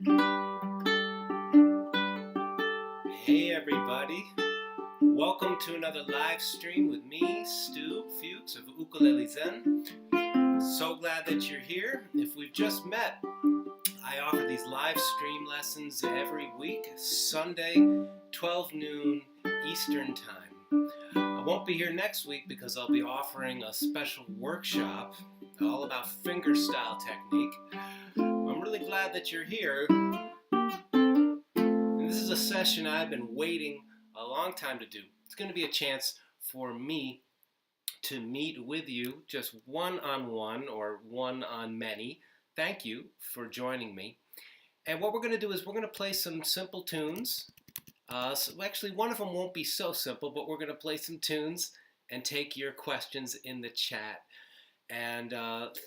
Hey everybody, welcome to another live stream with me, Stu Fuchs of UKULELE Zen. So glad that you're here. If we've just met, I offer these live stream lessons every week, Sunday, 12 noon Eastern Time. I won't be here next week because I'll be offering a special workshop all about fingerstyle technique. I'm really glad that you're here. And this is a session I've been waiting a long time to do. It's going to be a chance for me to meet with you just one-on-one or one-on-many. Thank you for joining me. And what we're going to do is we're going to play some simple tunes. So actually, one of them won't be so simple, but we're going to play some tunes and take your questions in the chat. And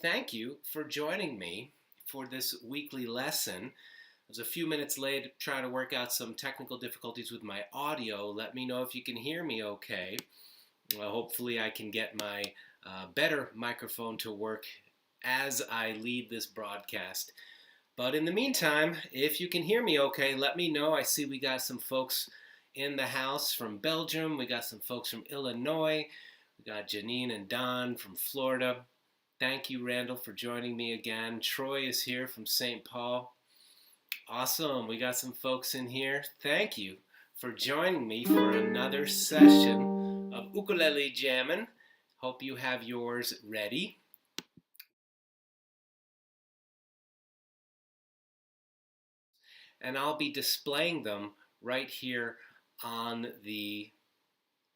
thank you for joining me for this weekly lesson. I was a few minutes late trying to work out some technical difficulties with my audio. Let me know if you can hear me okay. Hopefully I can get my better microphone to work as I lead this broadcast. But in the meantime, if you can hear me okay, let me know. I see we got some folks in the house from Belgium. We got some folks from Illinois. We got Janine and Don from Florida. Thank you, Randall, for joining me again. Troy is here from St. Paul. Awesome. We got some folks in here. Thank you for joining me for another session of ukulele jamming. Hope you have yours ready. And I'll be displaying them right here on the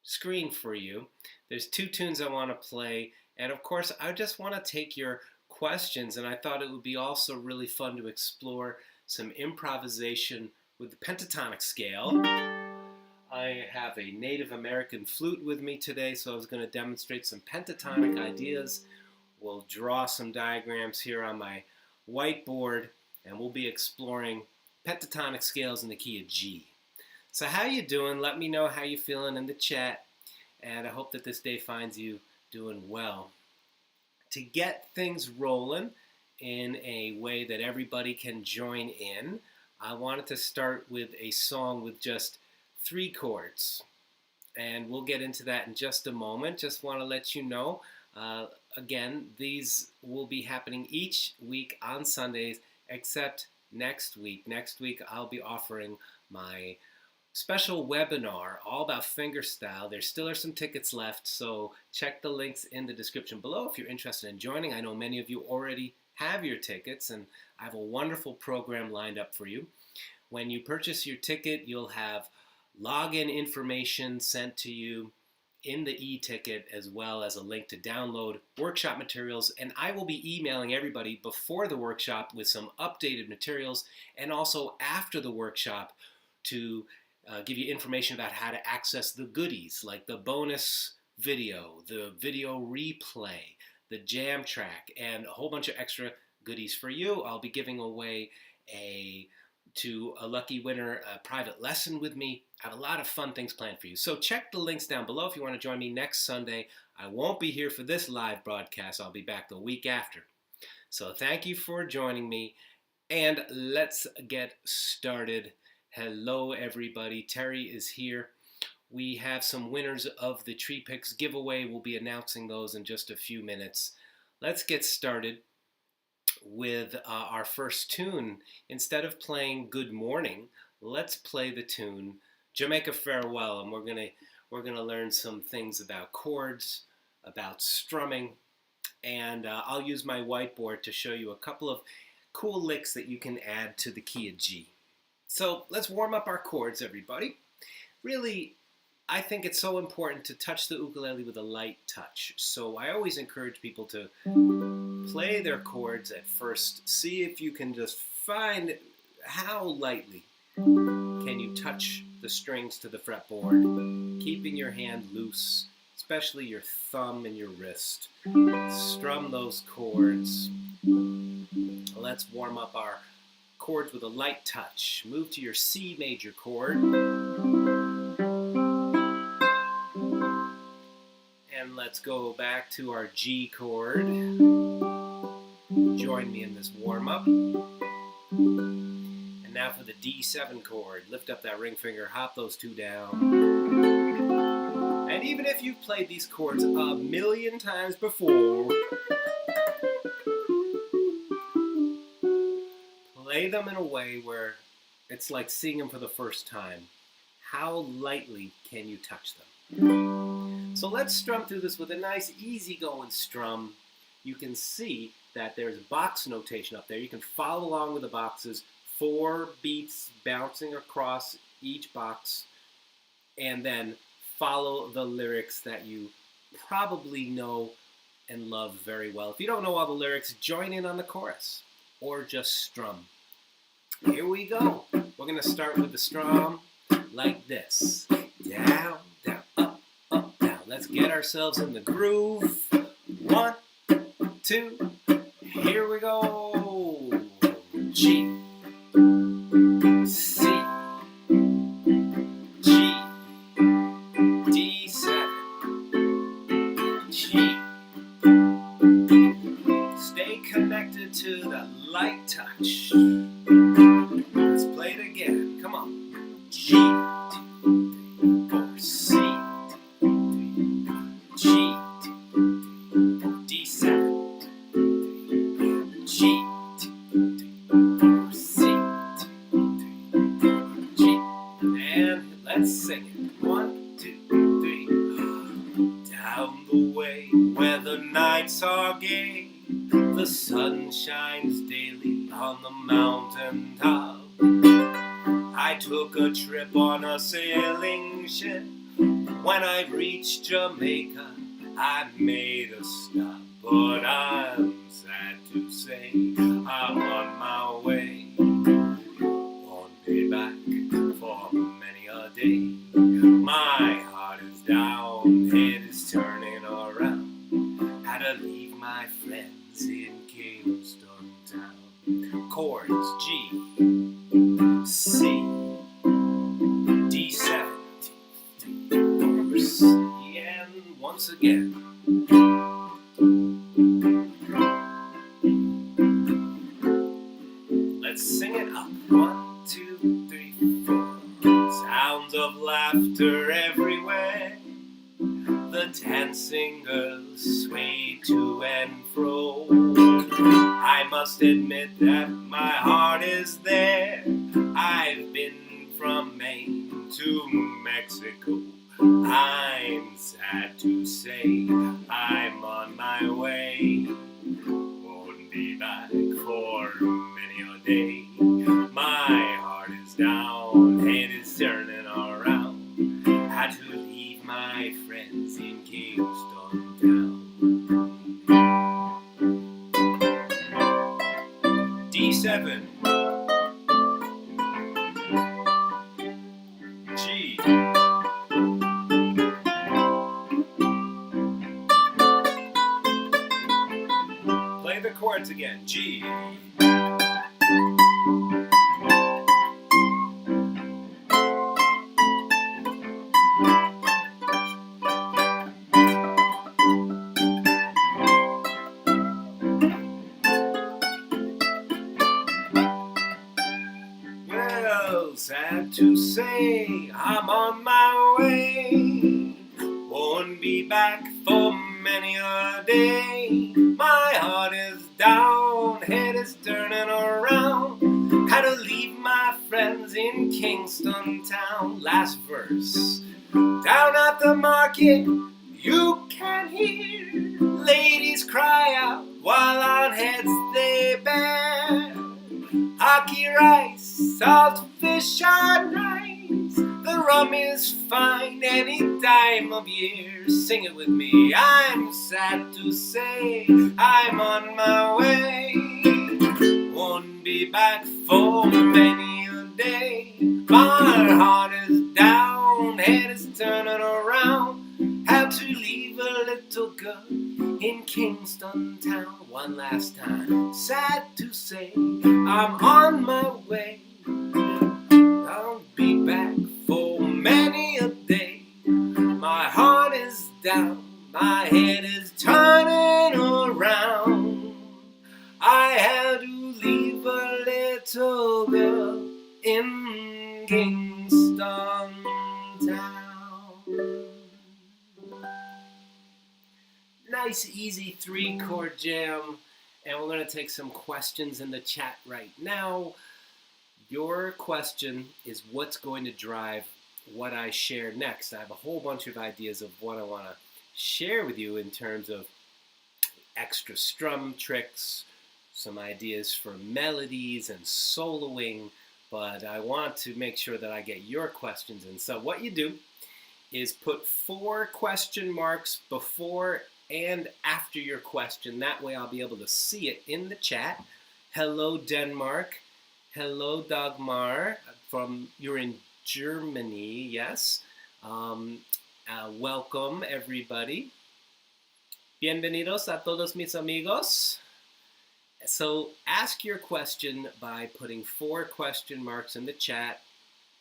screen for you. There's two tunes I want to play, and of course I just want to take your questions, and I thought it would be also really fun to explore some improvisation with the pentatonic scale. I have a Native American flute with me today, so I was going to demonstrate some pentatonic ideas. We'll draw some diagrams here on my whiteboard, and we'll be exploring pentatonic scales in the key of G. So how you doing? Let me know how you feeling in the chat, and I hope that this day finds you doing well. To get things rolling in a way that everybody can join in, I wanted to start with a song with just 3 chords, and we'll get into that in just a moment. Just want to let you know, again, these will be happening each week on Sundays, except next week. Next week I'll be offering my special webinar all about fingerstyle. There still are some tickets left, so check the links in the description below if you're interested in joining. I know many of you already have your tickets, and I have a wonderful program lined up for you. When you purchase your ticket, you'll have login information sent to you in the e-ticket, as well as a link to download workshop materials, and I will be emailing everybody before the workshop with some updated materials, and also after the workshop to give you information about how to access the goodies, like the bonus video, the video replay, the jam track, and a whole bunch of extra goodies for you. I'll be giving away to a lucky winner a private lesson with me. I have a lot of fun things planned for you. So check the links down below if you want to join me next Sunday. I won't be here for this live broadcast. I'll be back the week after. So thank you for joining me, and let's get started. Hello everybody, Terry is here. We have some winners of the Tree Picks giveaway. We'll be announcing those in just a few minutes. Let's get started with our first tune. Instead of playing Good Morning, let's play the tune Jamaica Farewell, and we're gonna learn some things about chords, about strumming, and I'll use my whiteboard to show you a couple of cool licks that you can add to the key of G. So let's warm up our chords, everybody. Really, I think it's so important to touch the ukulele with a light touch. So I always encourage people to play their chords at first. See if you can just find how lightly can you touch the strings to the fretboard, keeping your hand loose, especially your thumb and your wrist. Strum those chords. Let's warm up our chords with a light touch. Move to your C major chord. And let's go back to our G chord. Join me in this warm-up. now for the D7 chord. Lift up that ring finger, hop those two down. And even if you've played these chords a million times before, play them in a way where it's like seeing them for the first time. How lightly can you touch them? So let's strum through this with a nice easy-going strum. You can see that there's box notation up there. You can follow along with the boxes, 4 beats bouncing across each box, and then follow the lyrics that you probably know and love very well. If you don't know all the lyrics, join in on the chorus or just strum. Here we go. We're going to start with the strum like this. Down, down, up, up, down. Let's get ourselves in the groove. 1, 2, here we go. G, C, G, D7, G. Stay connected to the light touch. Let's play it again. Come on. G, 4, C, G, D7, G, 4, C, G, and let's sing it. 1, 2, 3. Down the way where the nights are gay, the sun shines daily on the mountain top. I took a trip on a sailing ship. When I reached Jamaica, I made a stop. But I'm sad to say I'm on my way. Won't be back for many a day. My heart is down, head is turning around. Had to leave my friends in Kingston town. Chords G, C, D7, 4, C, and once again. Let's sing it up. 1, 2, 3, 4. Sounds of laughter everywhere. The dancing girls sway to and fro. I must admit that my heart is there. I've been from Maine to Mexico. I'm sad to say I'm on my way. Won't be back for many a day. My heart is down, head is turning around. Had to leave my friends in Kingston town. D7, G, play the chords again. G, sad to say I'm on my way. Won't be back for many a day. My heart is down, head is turning around. Had to leave my friends in Kingston town. Last verse. Down at the market you can hear ladies cry out while on heads they bear. Hockey rice, salt fish on rice. The rum is fine any time of year. Sing it with me. I'm sad to say I'm on my way. Won't be back for many a day. My heart is down, head is turning around. Had to leave a little girl in Kingston town. One last time. Sad to say I'm on my way. I'll be back for many a day. My heart is down, my head is turning around. I had to leave a little girl Kingston Town. Nice, easy 3-chord jam. And we're going to take some questions in the chat right now. Your question is what's going to drive what I share next. I have a whole bunch of ideas of what I want to share with you in terms of extra strum tricks, some ideas for melodies and soloing, but I want to make sure that I get your questions in. So what you do is put 4 question marks before and after your question. That way I'll be able to see it in the chat. Hello, Denmark. Hello, Dagmar. You're in Germany, yes. Welcome, everybody. Bienvenidos a todos mis amigos. So ask your question by putting 4 question marks in the chat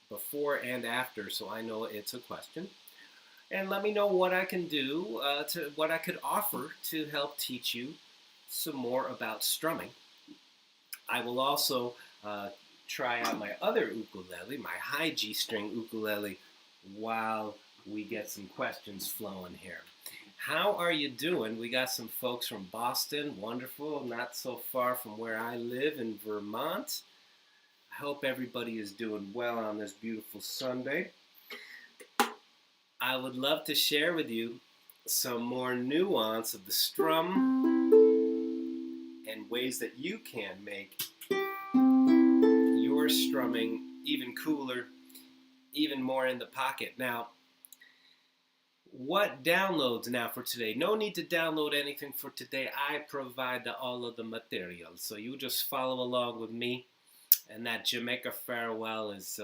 before and after, so I know it's a question. And let me know what I can do, what I could offer to help teach you some more about strumming. I will also try out my other ukulele, my high G string ukulele, while we get some questions flowing here. How are you doing? We got some folks from Boston, wonderful, not so far from where I live in Vermont. I hope everybody is doing well on this beautiful Sunday. I would love to share with you some more nuance of the strum and ways that you can make your strumming even cooler, even more in the pocket. Now, what downloads now for today? No need to download anything for today. I provide all of the material, so you just follow along with me. And that Jamaica Farewell is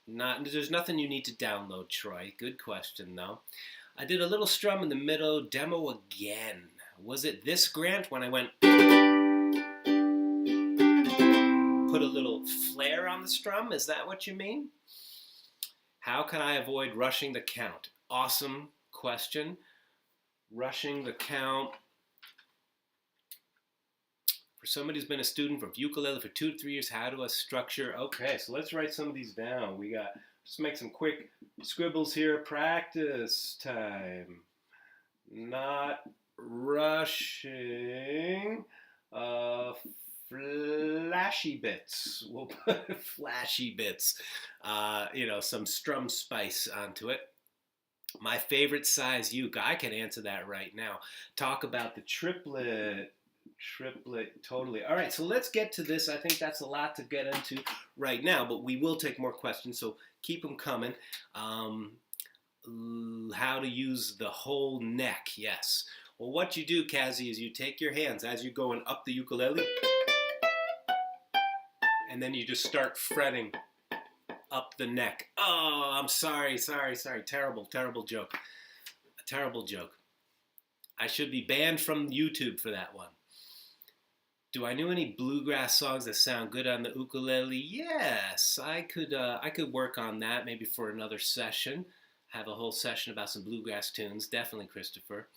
there's nothing you need to download, Troy. Good question, though. I did a little strum in the middle, demo again. Was it this, Grant, when I went... put a little flair on the strum? Is that what you mean? How can I avoid rushing the count? Awesome question. Rushing the count. For somebody who's been a student of ukulele for 2 to 3 years, how do I structure? Okay, so let's write some of these down. We got, just make some quick scribbles here. Practice time. Not rushing. Flashy bits. We'll put flashy bits. Some strum spice onto it. My favorite size uke. I can answer that right now. Talk about the triplet. Triplet, totally. All right, so let's get to this. I think that's a lot to get into right now, but we will take more questions, so keep them coming. How to use the whole neck, yes. Well, what you do, Kazi, is you take your hands as you're going up the ukulele, and then you just start fretting up the neck. Oh, I'm sorry. Terrible joke. A terrible joke. I should be banned from YouTube for that one. Do I know any bluegrass songs that sound good on the ukulele? Yes, I could work on that maybe for another session. Have a whole session about some bluegrass tunes. Definitely, Christopher.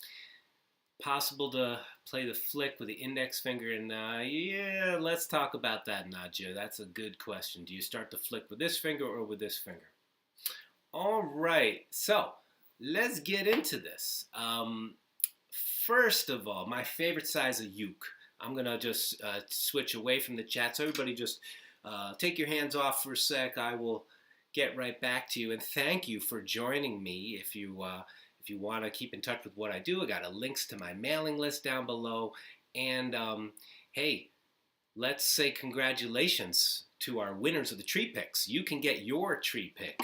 Possible to play the flick with the index finger, and yeah, let's talk about that, Nadja. That's a good question. Do you start the flick with this finger or with this finger? All right, so let's get into this. First of all, my favorite size of uke. I'm going to just switch away from the chat, so everybody just take your hands off for a sec. I will get right back to you, and thank you for joining me. If you want to keep in touch with what I do, I got links to my mailing list down below. And hey, let's say congratulations to our winners of the tree picks. You can get your tree pick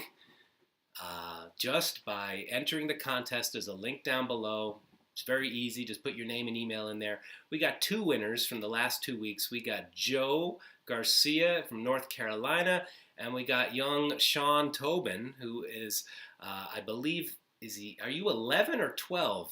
just by entering the contest. There's a link down below. It's very easy. Just put your name and email in there. We got 2 winners from the last 2 weeks. We got Joe Garcia from North Carolina, and we got young Sean Tobin, who is, I believe, are you 11 or 12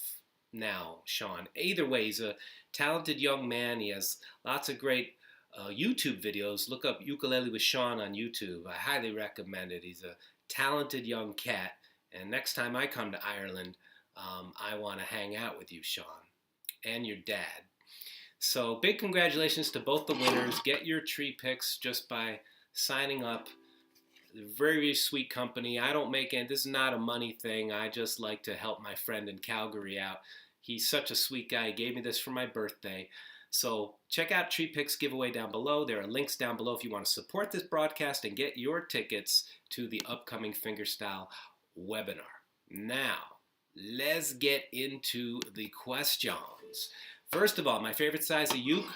now, Sean? Either way, he's a talented young man. He has lots of great YouTube videos. Look up Ukulele with Sean on YouTube. I highly recommend it. He's a talented young cat, and next time I come to Ireland, I want to hang out with you, Sean, and your dad. So big congratulations to both the winners. Get your tree picks just by signing up Very, very sweet company. I don't make it. This is not a money thing. I just like to help my friend in Calgary out. He's such a sweet guy. He gave me this for my birthday. So check out Tree Picks giveaway down below. There are links down below if you want to support this broadcast and get your tickets to the upcoming fingerstyle webinar. Now, let's get into the questions. First of all, my favorite size of uke.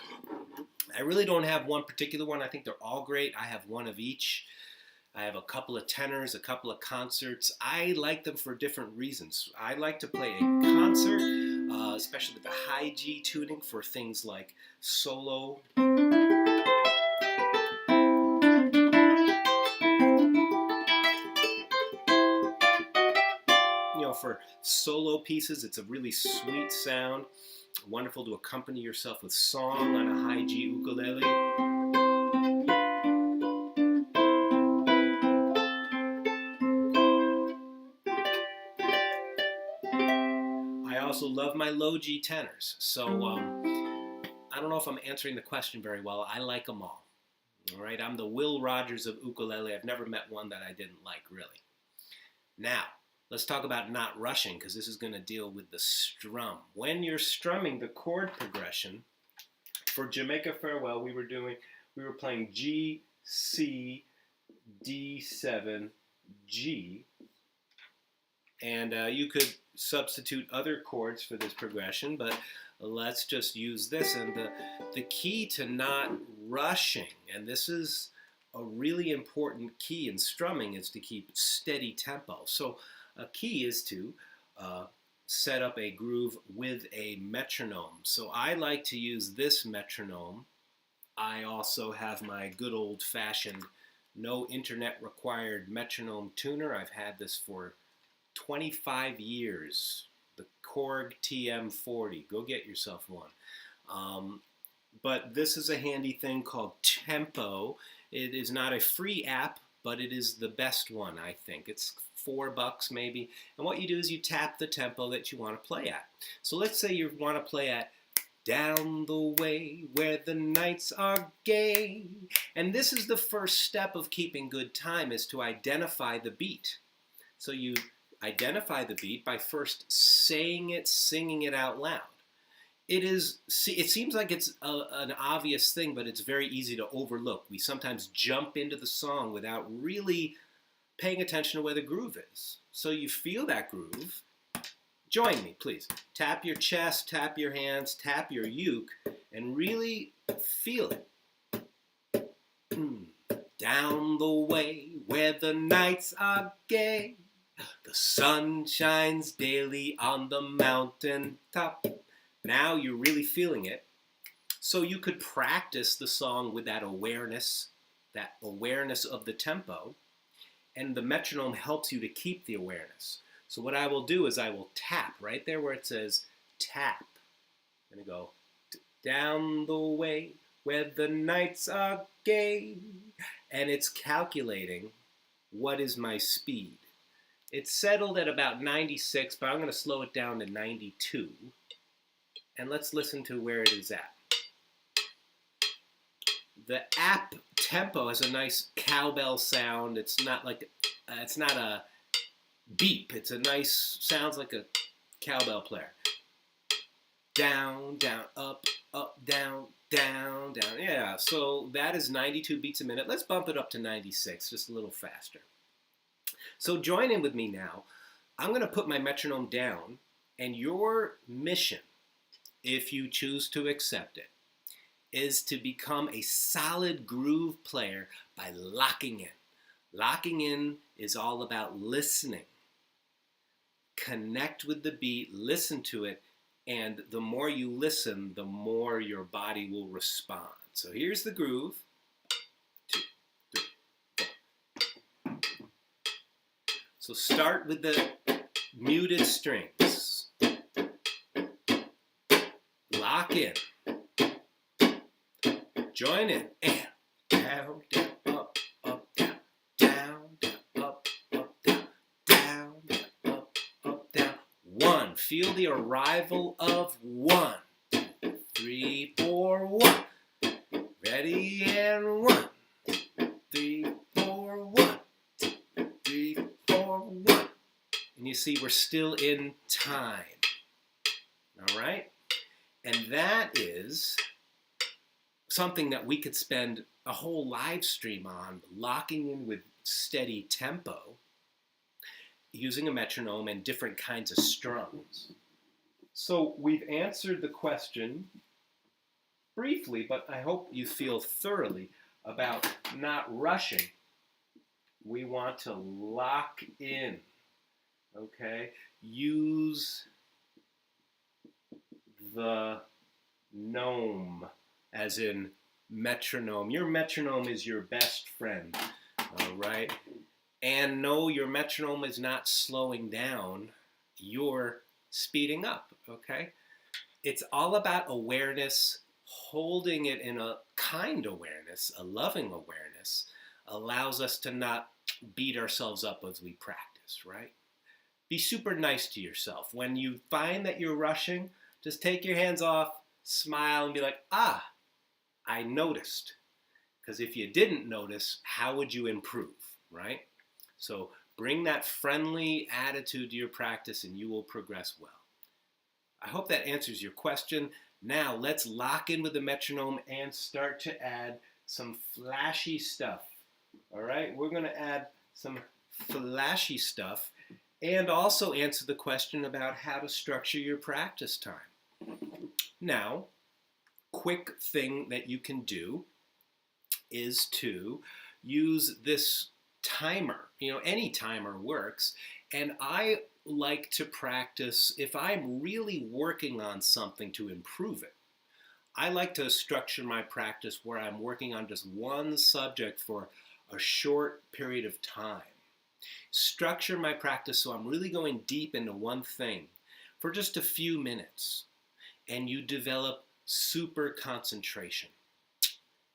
I really don't have one particular one. I think they're all great. I have one of each. I have a couple of tenors, a couple of concerts. I like them for different reasons. I like to play a concert, especially with the high G tuning for things like solo. For solo pieces, it's a really sweet sound. Wonderful to accompany yourself with song on a high G ukulele. I also love my low G tenors. So I don't know if I'm answering the question very well. I like them all. All right, I'm the Will Rogers of ukulele. I've never met one that I didn't like, really. Now, let's talk about not rushing, because this is going to deal with the strum. When you're strumming the chord progression, for Jamaica Farewell, we were playing G, C, D7, G, and you could substitute other chords for this progression, but let's just use this. And the key to not rushing, and this is a really important key in strumming, is to keep steady tempo. So a key is to set up a groove with a metronome. So I like to use this metronome. I also have my good old-fashioned, no internet required metronome tuner. I've had this for 25 years. The Korg TM40. Go get yourself one. But this is a handy thing called Tempo. It is not a free app, but it is the best one, I think. It's $4 maybe. And what you do is you tap the tempo that you want to play at. So let's say you want to play at down the way where the nights are gay. And this is the first step of keeping good time, is to identify the beat. So you identify the beat by first saying it, singing it out loud. It seems like it's an obvious thing, but it's very easy to overlook. We sometimes jump into the song without really paying attention to where the groove is. So you feel that groove. Join me, please. Tap your chest, tap your hands, tap your uke, and really feel it. Down the way where the nights are gay, the sun shines daily on the mountain top. Now you're really feeling it. So you could practice the song with that awareness of the tempo, and the metronome helps you to keep the awareness. So what I will do is I will tap right there where it says tap. I'm going to go down the way where the nights are gay, and it's calculating what is my speed. It's settled at about 96, but I'm going to slow it down to 92. And let's listen to where it is at. The app tempo has a nice cowbell sound. It's not like it's not a beep. It's a nice, sounds like a cowbell player. Down, down, up, down, down, down. Yeah, so that is 92 beats a minute. Let's bump it up to 96, just a little faster. So join in with me now. I'm going to put my metronome down, and your mission, if you choose to accept it, is to become a solid groove player by locking in. Locking in is all about listening. Connect with the beat, listen to it, and the more you listen, the more your body will respond. So here's the groove. 2, 3, 4. So start with the muted strings. Lock in. Join in. And down, down, up, down, down, down, up, down, down, down, up, down. 1. Feel the arrival of 1, 2, 3, 4, 1. Ready and 1, 2, 3, 4, 1. you see we're still in time. All right? And that is something that we could spend a whole live stream on, locking in with steady tempo, using a metronome and different kinds of strums. So we've answered the question briefly, but I hope you feel thoroughly about not rushing. We want to lock in, okay? Use the nome, as in metronome. Your metronome is your best friend, all right? And no, your metronome is not slowing down. You're speeding up, okay? It's all about awareness. Holding it in a kind awareness, a loving awareness, allows us to not beat ourselves up as we practice, right? Be super nice to yourself. When you find that you're rushing, just take your hands off, smile, and be like, ah, I noticed. Because if you didn't notice, how would you improve, right? So bring that friendly attitude to your practice and you will progress well. I hope that answers your question. Now let's lock in with the metronome and start to add some flashy stuff. All right, we're going to add some flashy stuff and also answer the question about how to structure your practice time. Now, quick thing that you can do is to use this timer. You know, any timer works, and I like to practice if I'm really working on something to improve it. I like to structure my practice where I'm working on just one subject for a short period of time. Structure my practice so I'm really going deep into one thing for just a few minutes, and you develop super concentration.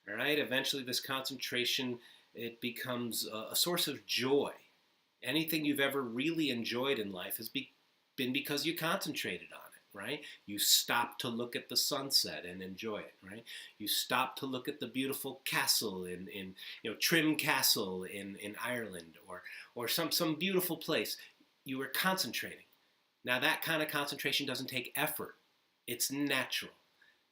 All right, eventually this concentration, it becomes a source of joy. Anything you've ever really enjoyed in life has been because you concentrated on it, right? You stopped to look at the sunset and enjoy it, right? You stopped to look at the beautiful castle in Trim Castle in Ireland, or some beautiful place. You were concentrating. Now that kind of concentration doesn't take effort. It's natural.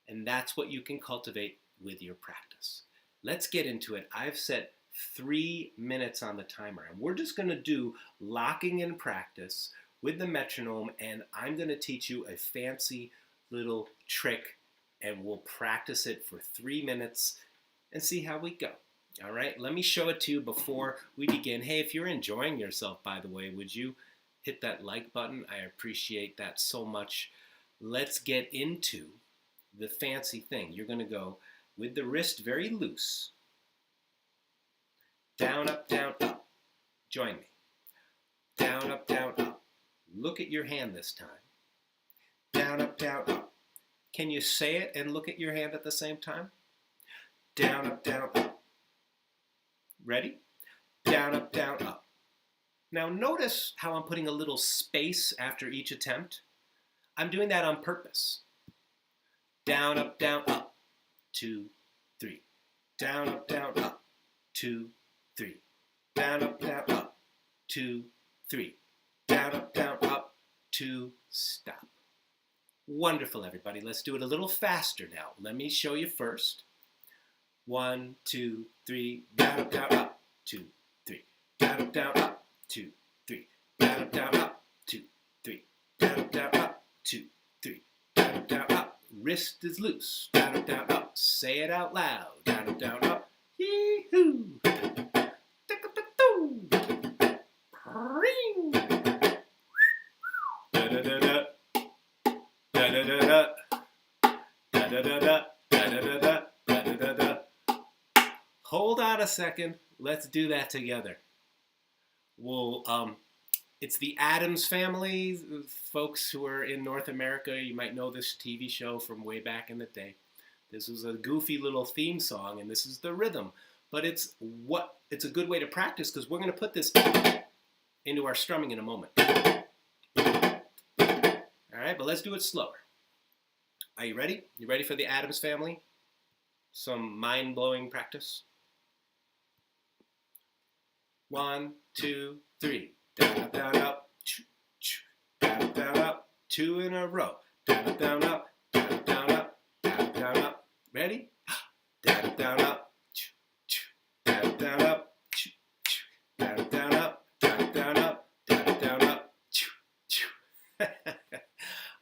And that's what you can cultivate with your practice. Let's get into it. I've set 3 minutes on the timer, and we're just going to do locking in practice with the metronome, and I'm going to teach you a fancy little trick, and we'll practice it for 3 minutes and see how we go. All right, let me show it to you before we begin. Hey, if you're enjoying yourself, by the way, would you hit that like button? I appreciate that so much. Let's get into the fancy thing. You're going to go with the wrist very loose. Down, up, up. Join me. Down, up, up. Look at your hand this time. Down, up, up. Can you say it and look at your hand at the same time? Down, up. Ready? Down, up. Now notice how I'm putting a little space after each attempt. I'm doing that on purpose. Down, up, 2, 3. Down, up, 2, 3. Down, up, 2, 3. Down, up, 2, stop. Wonderful, everybody. Let's do it a little faster now. Let me show you first. 1, 2, 3. Down, up, 2, 3. Down, up, 2, 3. Down, up, 2, 3. Down, up, 2, 3. Down, up. Wrist is loose. Down, up. Say it out loud. Down, up. Yee-hoo. Hold on a second. Let's do that together. It's the Addams Family. Folks who are in North America, you might know this TV show from way back in the day. This was a goofy little theme song, and this is the rhythm. But it's a good way to practice, because we're going to put this into our strumming in a moment. All right, but let's do it slower. Are you ready? You ready for the Addams Family? Some mind-blowing practice? 1, 2, 3. Down, up. up, down, up. 2 in a row. Down, up, down, up. Down, up, down, up. Down, up, down, up. Ready? Down, up, down, up. Down, up, down, up. Down, up, down, up. Down, up, down, up. Down, up, down, up.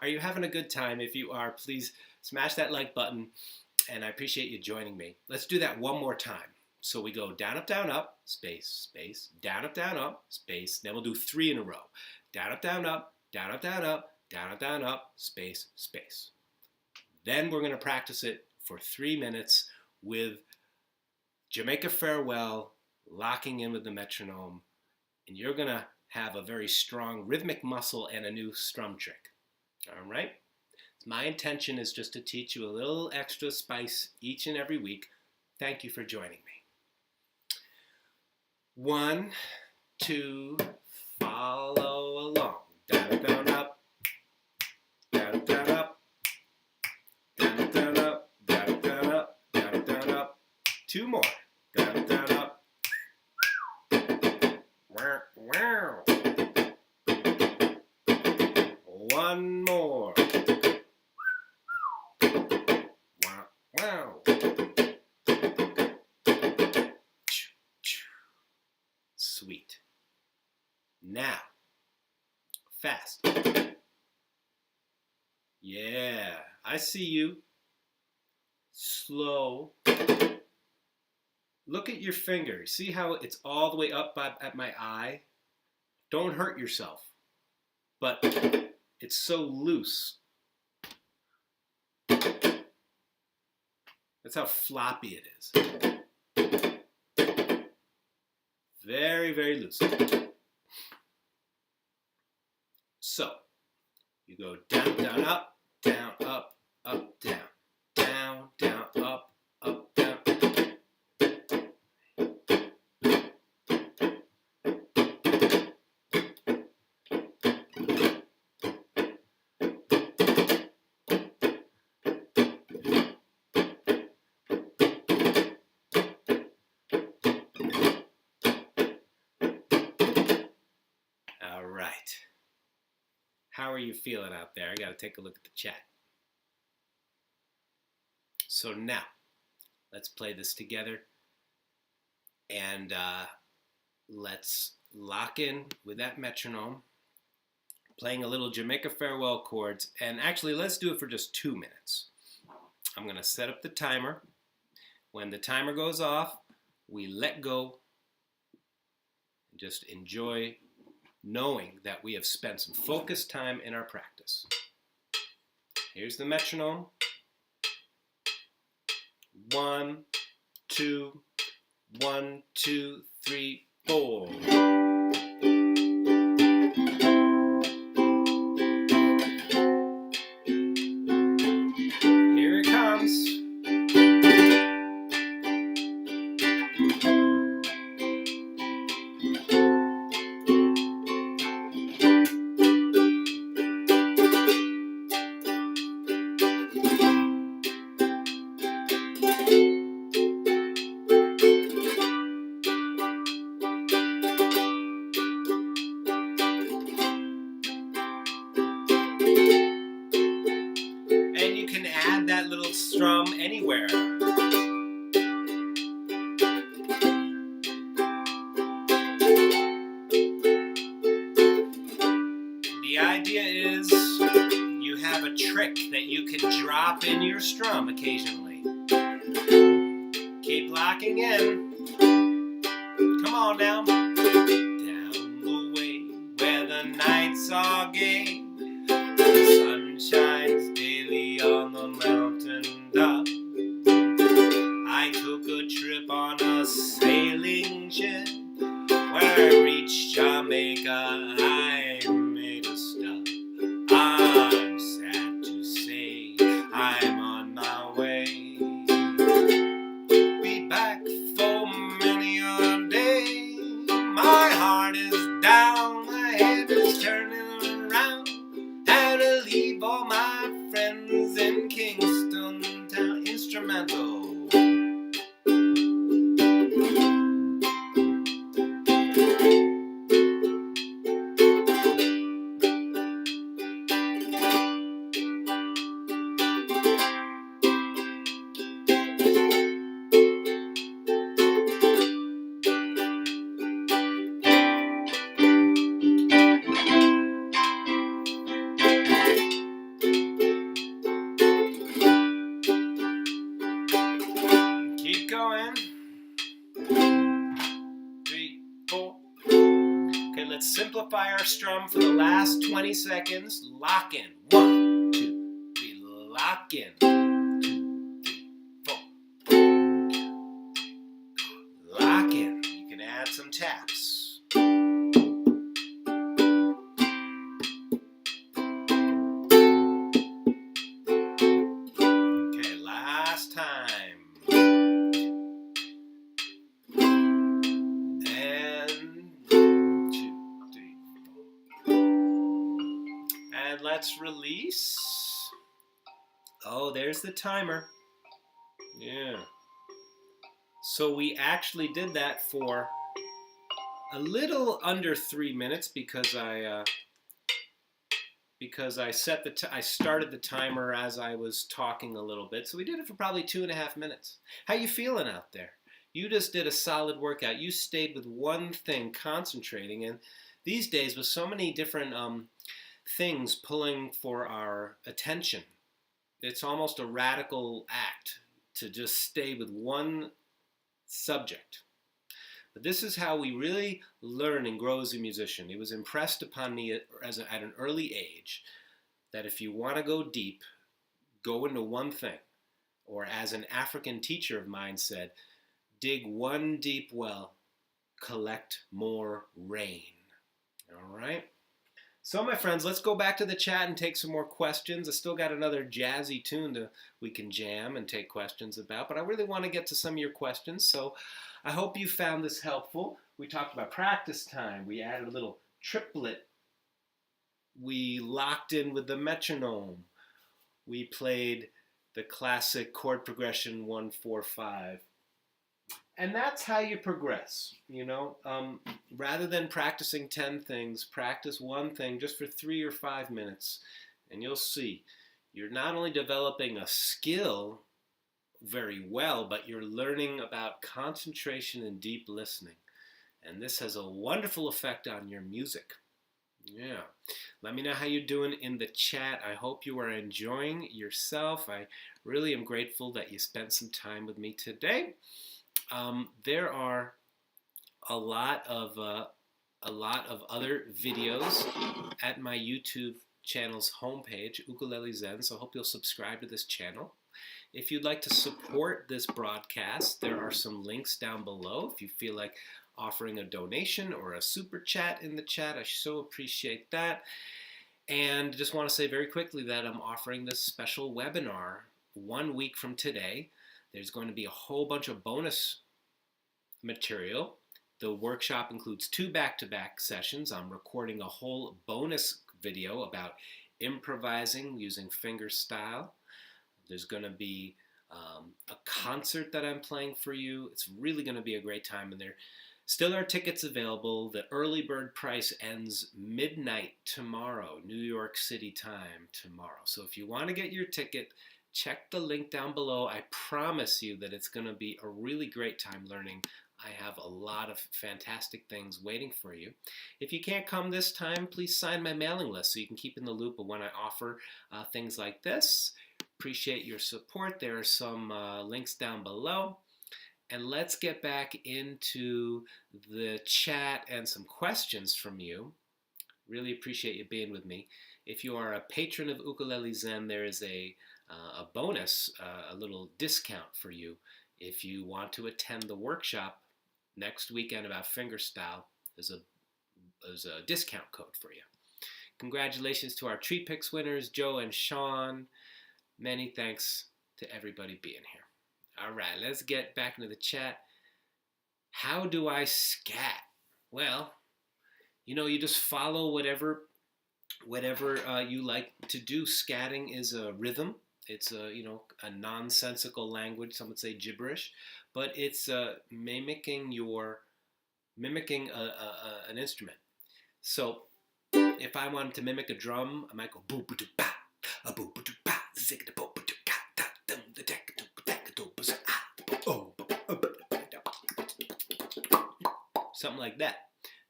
Are you having a good time? If you are, please smash that like button, and I appreciate you joining me. Let's do that one more time. So we go down, up, space, space, down, up, space. Then we'll do 3 in a row. Down, up, down, up, down, up, down, up, down, up, down, up, space, space. Then we're going to practice it for 3 minutes with Jamaica Farewell, locking in with the metronome, and you're going to have a very strong rhythmic muscle and a new strum trick. All right? My intention is just to teach you a little extra spice each and every week. Thank you for joining me. 1, 2, follow along. Down, down, up. Down, down, up. Down, down, up. Down, down, up. Down, down, up. 2 more. Down, down, up. Wow, wow. 1 more. Wow, wow. Sweet. Now, fast. Yeah, I see you. Slow. Look at your fingers. See how it's all the way up at my eye? Don't hurt yourself. But it's so loose. That's how floppy it is. Very, very loose. So, you go down, down, up, down, up, down. Down, down, up, down. All right. How are you feeling out there? I got to take a look at the chat. So now, let's play this together, and let's lock in with that metronome, playing a little Jamaica Farewell chords, and actually let's do it for just 2 minutes. I'm going to set up the timer. When the timer goes off, we let go and just enjoy knowing that we have spent some focused time in our practice. Here's the metronome. 1, 2, 1, 2, 3, 4. Here it comes. That little strum anywhere. The idea is you have a trick that you can drop in your strum occasionally. Keep locking in. Come on now. Down the way where the nights are gay, the sun shines daily on the mountain top. I took a trip on a sailing ship. When I reached Jamaica, I made a stop. I'm sad to say I'm on my way. Be back for many a day. My heart is down, my head is turning around. How to leave all my friends in Kingston town. Instrumental. going. 3, 4. Okay, let's simplify our strum for the last 20 seconds. Lock in. 1, 2, 3. Lock in. 2, 3, 4. Lock in. You can add some taps. Okay, last time. And 2, 3, 4. And let's release. Oh, there's the timer. Yeah. So we actually did that for a little under 3 minutes because I I started the timer as I was talking a little bit. So we did it for probably 2.5 minutes. How you feeling out there? You just did a solid workout. You stayed with one thing, concentrating. And these days, with so many different things pulling for our attention, it's almost a radical act to just stay with one subject. But this is how we really learn and grow as a musician. It was impressed upon me at an early age that if you want to go deep, go into one thing. Or as an African teacher of mine said, dig one deep well, collect more rain. All right? So my friends, let's go back to the chat and take some more questions. I still got another jazzy tune we can jam and take questions about, but I really want to get to some of your questions. So I hope you found this helpful. We talked about practice time. We added a little triplet. We locked in with the metronome. We played the classic chord progression 1, 4, 5. And that's how you progress, you know. Rather than practicing 10 things, practice one thing just for 3 or 5 minutes. And you'll see, you're not only developing a skill very well, but you're learning about concentration and deep listening. And this has a wonderful effect on your music. Yeah. Let me know how you're doing in the chat. I hope you are enjoying yourself. I really am grateful that you spent some time with me today. There are a lot of other videos at my YouTube channel's homepage, Ukulele Zen, so I hope you'll subscribe to this channel. If you'd like to support this broadcast, there are some links down below. If you feel like offering a donation or a super chat in the chat, I so appreciate that. And just want to say very quickly that I'm offering this special webinar 1 week from today. There's going to be a whole bunch of bonus material. The workshop includes 2 back-to-back sessions. I'm recording a whole bonus video about improvising using fingerstyle. There's going to be a concert that I'm playing for you. It's really going to be a great time, and there still are tickets available. The early bird price ends midnight tomorrow, New York City time tomorrow. So if you want to get your ticket, check the link down below. I promise you that it's going to be a really great time learning. I have a lot of fantastic things waiting for you. If you can't come this time, please sign my mailing list so you can keep in the loop of when I offer things like this. Appreciate your support. There are some links down below. And let's get back into the chat and some questions from you. Really appreciate you being with me. If you are a patron of Ukulele Zen, there is a bonus, a little discount for you. If you want to attend the workshop next weekend about fingerstyle, there's a discount code for you. Congratulations to our Tree Picks winners, Joe and Sean. Many thanks to everybody being here. All right, let's get back into the chat. How do I scat? Well, you know, you just follow whatever you like to do. Scatting is a rhythm. It's a nonsensical language. Some would say gibberish, but it's mimicking an instrument. So if I wanted to mimic a drum, I might go boo ba doo ba, a boo ba doo ba, zig da boo ba doo ga da dum da deck da ba deck da ba oh, something like that.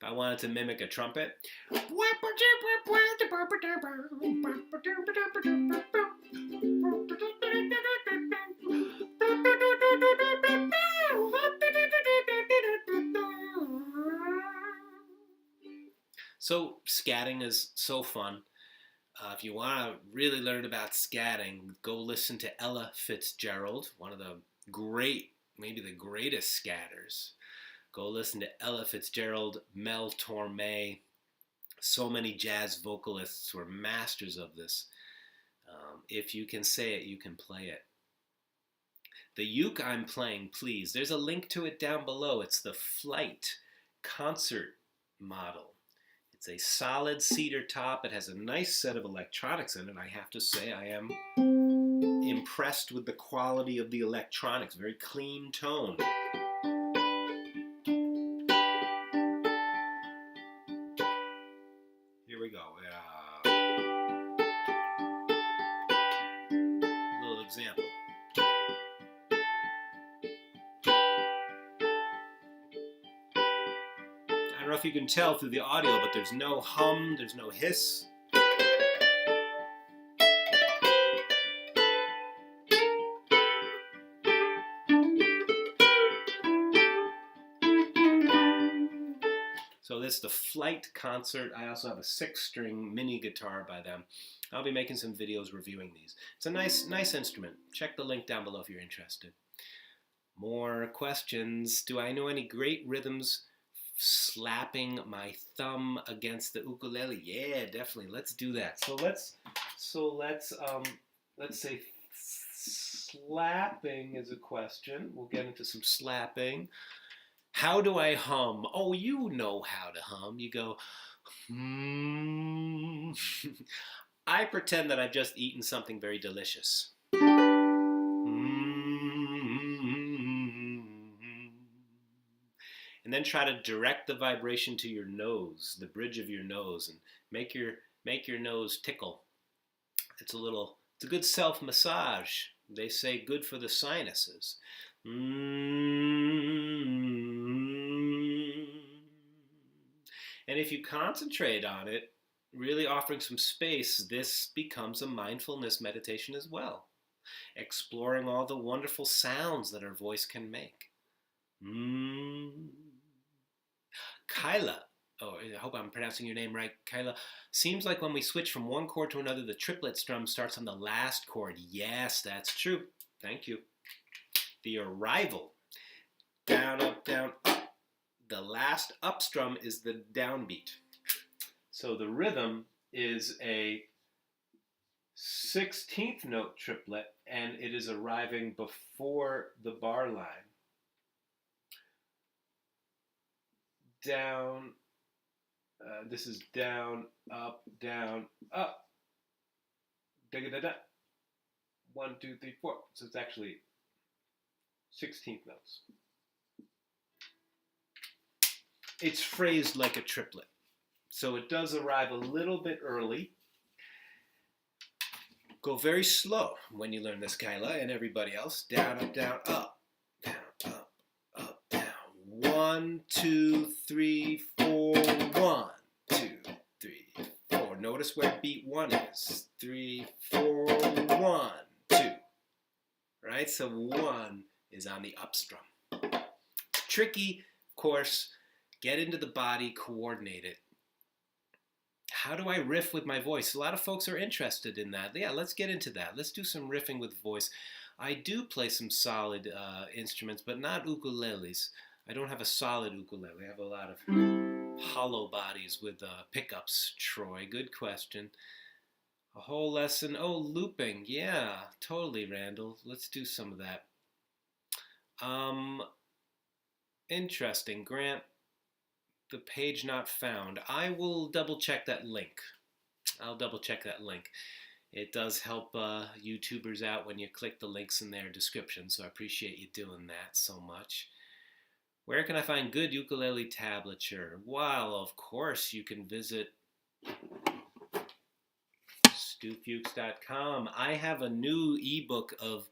If I wanted to mimic a trumpet, So scatting is so fun. If you want to really learn about scatting, go listen to Ella Fitzgerald, one of the great, maybe the greatest scatters. Go listen to Ella Fitzgerald, Mel Torme. So many jazz vocalists were masters of this. If you can say it, you can play it. The uke I'm playing, please, there's a link to it down below. It's the Flight concert model. It's a solid cedar top. It has a nice set of electronics in it. I have to say I am impressed with the quality of the electronics. Very clean tone. Here we go. A little example. I don't know if you can tell through the audio, but there's no hum, there's no hiss. So this is the Flight concert. I also have a 6-string mini guitar by them. I'll be making some videos reviewing these. It's a nice instrument. Check the link down below if you're interested. More questions. Do I know any great rhythms slapping my thumb against the ukulele? Yeah, definitely. Let's do that. So let's say slapping is a question. We'll get into some slapping. How do I hum? Oh, you know how to hum. You go, hmm. I pretend that I've just eaten something very delicious. And then try to direct the vibration to your nose, the bridge of your nose, and make your nose tickle. It's a good self-massage. They say good for the sinuses. And if you concentrate on it, really offering some space, this becomes a mindfulness meditation as well. Exploring all the wonderful sounds that our voice can make. Kyla, oh, I hope I'm pronouncing your name right, Kyla. Seems like when we switch from one chord to another, the triplet strum starts on the last chord. Yes, that's true. Thank you. The arrival. Down, up, up. The last up strum is the downbeat. So the rhythm is a 16th note triplet, and it is arriving before the bar line. Down, this is down, up, da da da. 1, 2, 3, 4. So it's actually 16th notes. It's phrased like a triplet. So it does arrive a little bit early. Go very slow when you learn this, Kyla, and everybody else. Down, up, down, up. Down, up, down. 1, 2, 3, 4. 1, 2, 3, 4. Notice where beat 1 is. 3, 4, 1, 2. Right? So 1 is on the up strum. It's tricky, of course. Get into the body, coordinate it. How do I riff with my voice? A lot of folks are interested in that. Yeah, let's get into that. Let's do some riffing with voice. I do play some solid instruments, but not ukuleles. I don't have a solid ukulele. I have a lot of hollow bodies with pickups. Troy, good question. A whole lesson. Oh, looping. Yeah, totally, Randall. Let's do some of that. Interesting. Grant, the page not found. I will double check that link. I'll double check that link. It does help YouTubers out when you click the links in their description, so I appreciate you doing that so much. Where can I find good ukulele tablature? Well, of course, you can visit StuFuchs.com. I have a new ebook of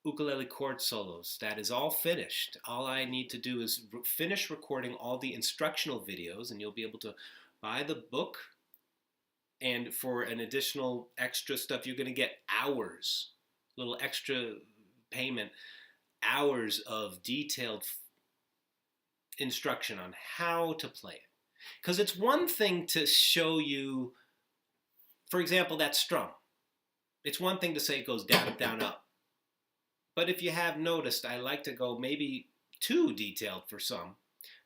ukulele chord solos that is all finished. All I need to do is finish recording all the instructional videos, and you'll be able to buy the book. And for an additional extra stuff, you're going to get hours, little extra payment, hours of detailed instruction on how to play it. Because it's one thing to show you, for example, that strum. It's one thing to say it goes down, down, up. But if you have noticed, I like to go maybe too detailed for some.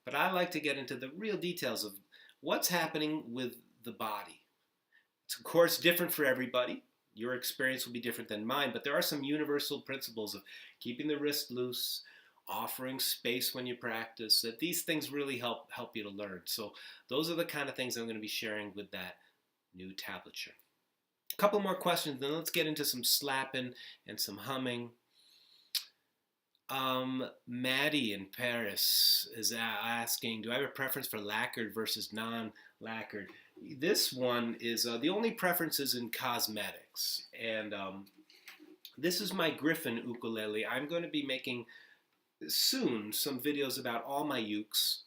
But I like to get into the real details of what's happening with the body. It's of course different for everybody. Your experience will be different than mine, but there are some universal principles of keeping the wrist loose, offering space when you practice, that these things really help you to learn. So those are the kind of things I'm going to be sharing with that new tablature. A couple more questions, then let's get into some slapping and some humming. Maddie in Paris is asking, do I have a preference for lacquered versus non-lacquered? This one is, the only preference is in cosmetics. And this is my Griffin ukulele. I'm going to be making soon some videos about all my ukes.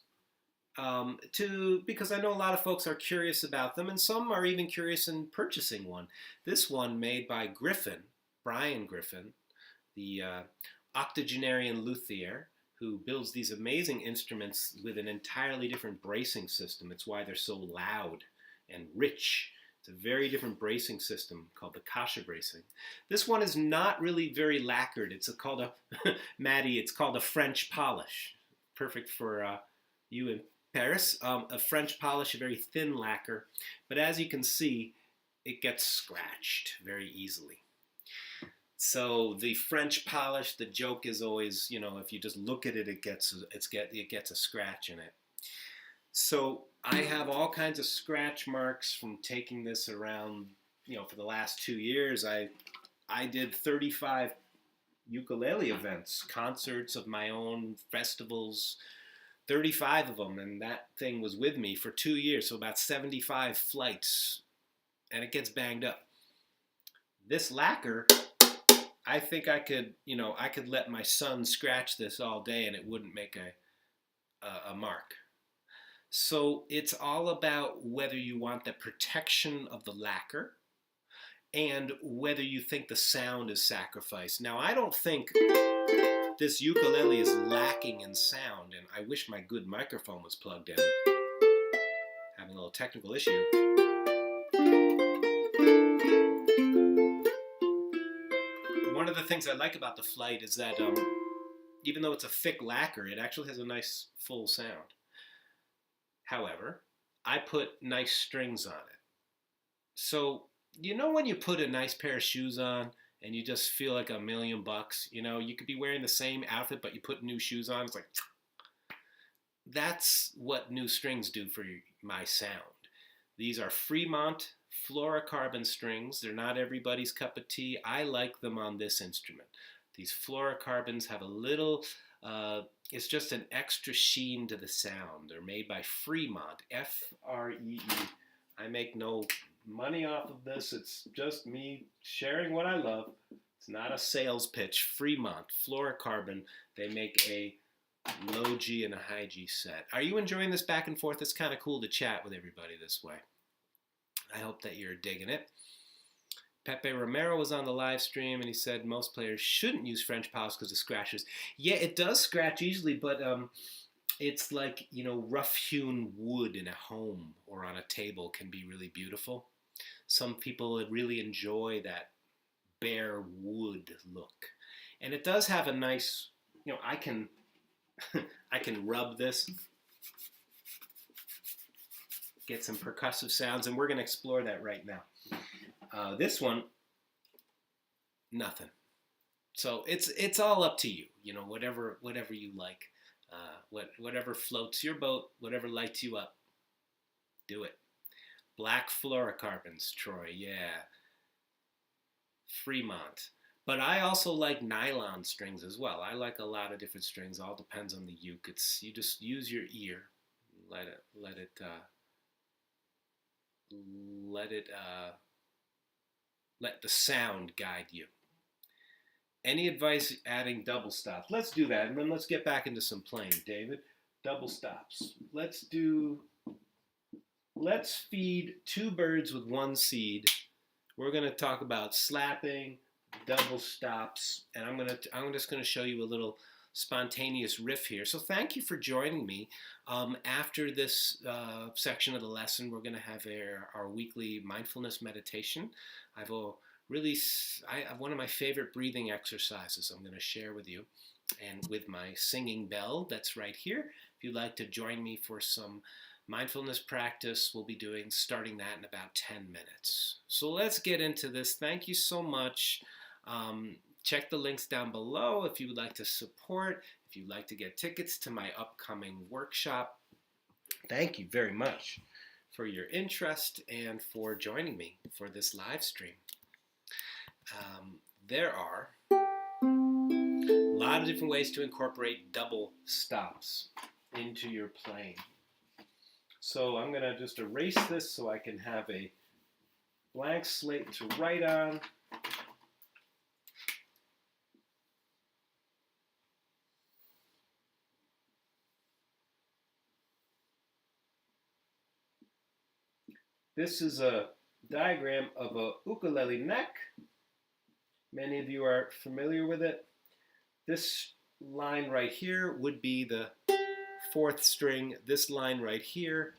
Because I know a lot of folks are curious about them, and some are even curious in purchasing one. This one made by Griffin, Brian Griffin, the octogenarian luthier, who builds these amazing instruments with an entirely different bracing system. It's why they're so loud and rich. It's a very different bracing system called the Kasha bracing. This one is not really very lacquered. It's called a, Maddie, it's called a French polish. Perfect for you in Paris. A French polish, a very thin lacquer. But as you can see, it gets scratched very easily. So the French polish, the joke is always, you know, if you just look at it, it gets a scratch in it. So I have all kinds of scratch marks from taking this around, you know, for the last 2 years. I did 35 ukulele events, concerts of my own, festivals, 35 of them, and that thing was with me for 2 years, so about 75 flights, and it gets banged up. This lacquer, I think I could, you know, I could let my son scratch this all day and it wouldn't make a mark. So it's all about whether you want the protection of the lacquer and whether you think the sound is sacrificed. Now, I don't think this ukulele is lacking in sound, and I wish my good microphone was plugged in. Having a little technical issue. One of the things I like about the Flight is that even though it's a thick lacquer, it actually has a nice full sound. However, I put nice strings on it. So, you know when you put a nice pair of shoes on and you just feel like $1,000,000, you know, you could be wearing the same outfit but you put new shoes on, it's like, that's what new strings do for my sound. These are Fremont fluorocarbon strings. They're not everybody's cup of tea. I like them on this instrument. These fluorocarbons have a little, it's just an extra sheen to the sound. They're made by Fremont, F-R-E-E. I make no money off of this. It's just me sharing what I love. It's not a sales pitch. Fremont, fluorocarbon. They make a low G and a high G set. Are you enjoying this back and forth? It's kind of cool to chat with everybody this way. I hope that you're digging it. Pepe Romero was on the live stream and he said most players shouldn't use French polish because it scratches. Yeah, it does scratch easily, but it's like, you know, rough-hewn wood in a home or on a table can be really beautiful. Some people really enjoy that bare wood look. And it does have a nice, you know, I can rub this, get some percussive sounds, and we're going to explore that right now. This one, nothing. So it's all up to you. You know, whatever you like, whatever floats your boat, whatever lights you up, do it. Black fluorocarbons, Troy. Yeah. Fremont. But I also like nylon strings as well. I like a lot of different strings. All depends on the uke. It's, you just use your ear, let the sound guide you. Any advice adding double stops? Let's do that, and then let's get back into some playing, David. Double stops. Let's feed two birds with one seed. We're going to talk about slapping, double stops, and I'm just going to show you a little spontaneous riff here. So thank you for joining me. After this section of the lesson, we're going to have our weekly mindfulness meditation. I have one of my favorite breathing exercises I'm going to share with you, and with my singing bell that's right here. If you'd like to join me for some mindfulness practice, we'll be starting that in about 10 minutes. So let's get into this. Thank you so much. Check the links down below if you would like to support, if you'd like to get tickets to my upcoming workshop. Thank you very much for your interest and for joining me for this live stream. There are a lot of different ways to incorporate double stops into your playing. So I'm going to just erase this so I can have a blank slate to write on. This is a diagram of a ukulele neck. Many of you are familiar with it. This line right here would be the 4th string. This line right here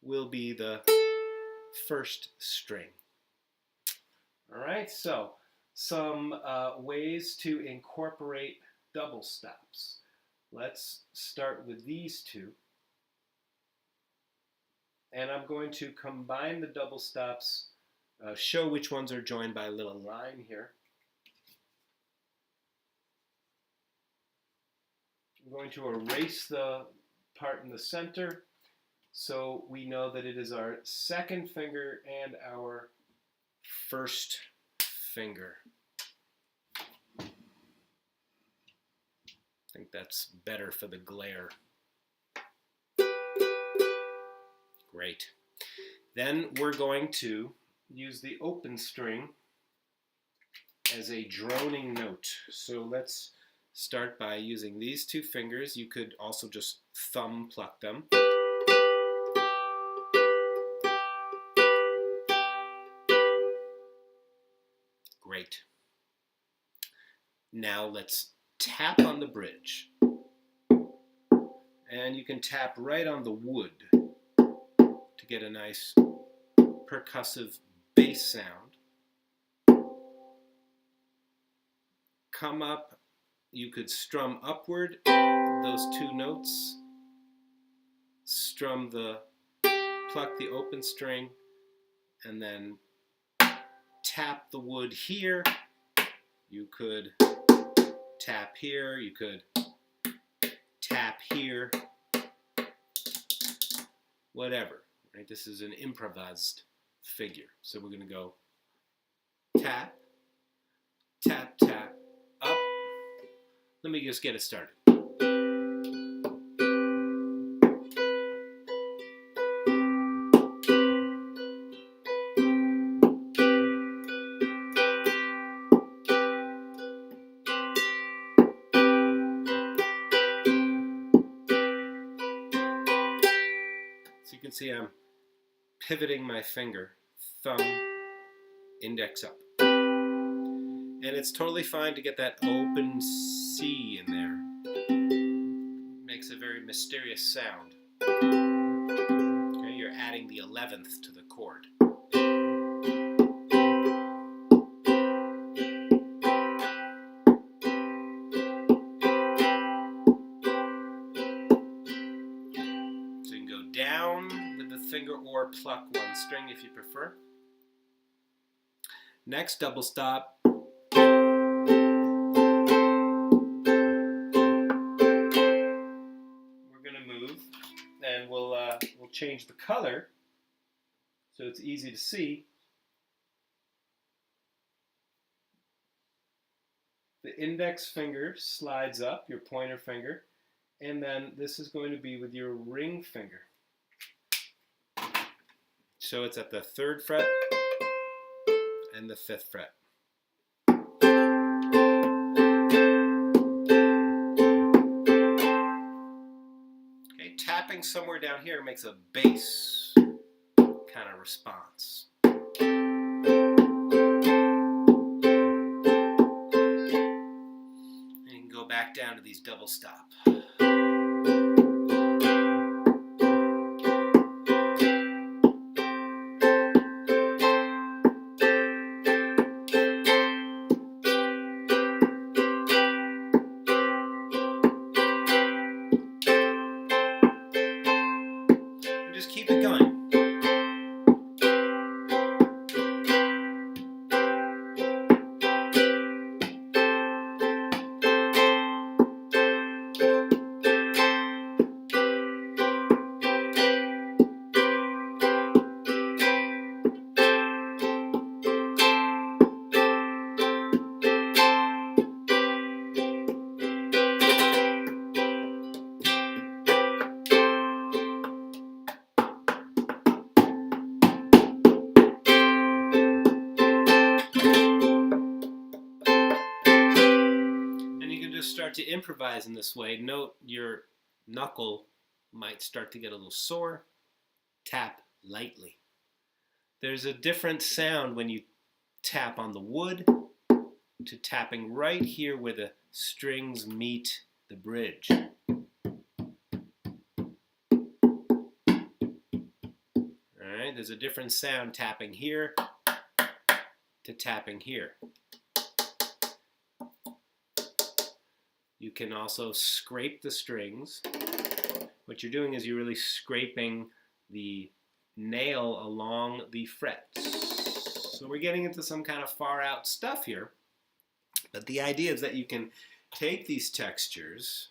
will be the 1st string. All right, so some ways to incorporate double stops. Let's start with these two. And I'm going to combine the double stops, show which ones are joined by a little line here. I'm going to erase the part in the center so we know that it is our 2nd finger and our 1st finger. I think that's better for the glare. Great. Then we're going to use the open string as a droning note. So let's start by using these 2 fingers. You could also just thumb pluck them. Great. Now let's tap on the bridge. And you can tap right on the wood to get a nice percussive bass sound. Come up, you could strum upward those 2 notes, strum pluck the open string, and then tap the wood here. You could tap here, you could tap here, whatever. Right? This is an improvised figure. So we're going to go tap, tap, tap, up. Let me just get it started. So you can see I'm pivoting my finger, thumb, index up. And it's totally fine to get that open C in there. Makes a very mysterious sound. Okay, you're adding the 11th to the chord. So you can go down with the finger or pluck 1 string if you prefer. Next double stop. And we'll change the color so it's easy to see. The index finger slides up, your pointer finger, and then this is going to be with your ring finger. So it's at the 3rd fret and the 5th fret. Tapping somewhere down here makes a bass kind of response. And you can go back down to these double stop. And just keep it going. Start to improvise in this way. Note your knuckle might start to get a little sore. Tap lightly. There's a different sound when you tap on the wood to tapping right here where the strings meet the bridge. Alright, there's a different sound tapping here to tapping here. You can also scrape the strings. What you're doing is you're really scraping the nail along the frets. So we're getting into some kind of far out stuff here. But the idea is that you can take these textures.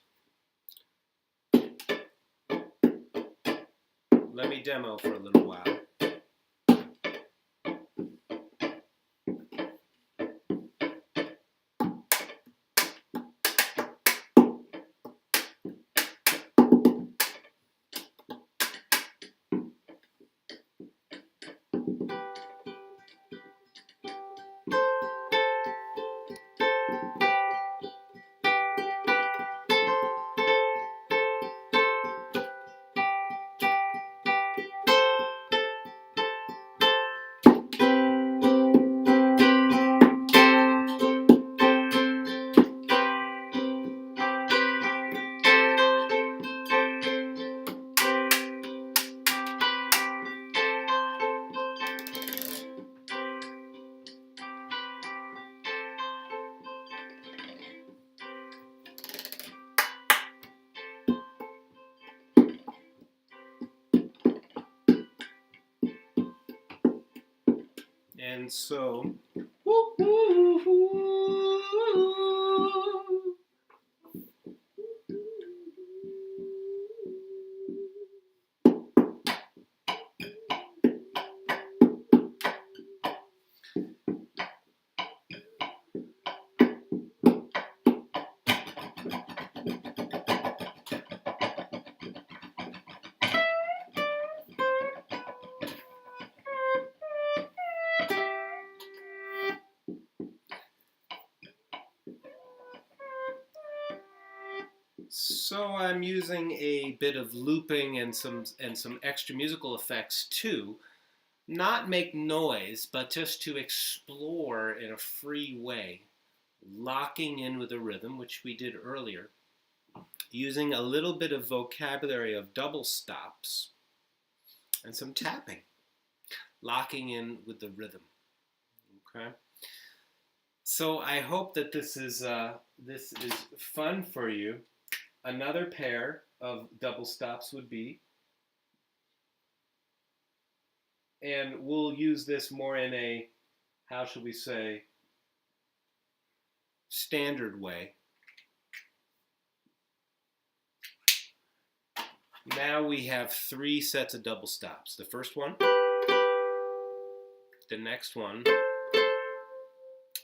Let me demo for a little while. And so, I'm using a bit of looping and some extra musical effects too. Not make noise, but just to explore in a free way, locking in with a rhythm, which we did earlier, using a little bit of vocabulary of double stops and some tapping, locking in with the rhythm. Okay. So I hope that this is fun for you. Another pair of double stops would be, and we'll use this more in a, how shall we say, standard way. Now we have 3 sets of double stops. The first one, the next one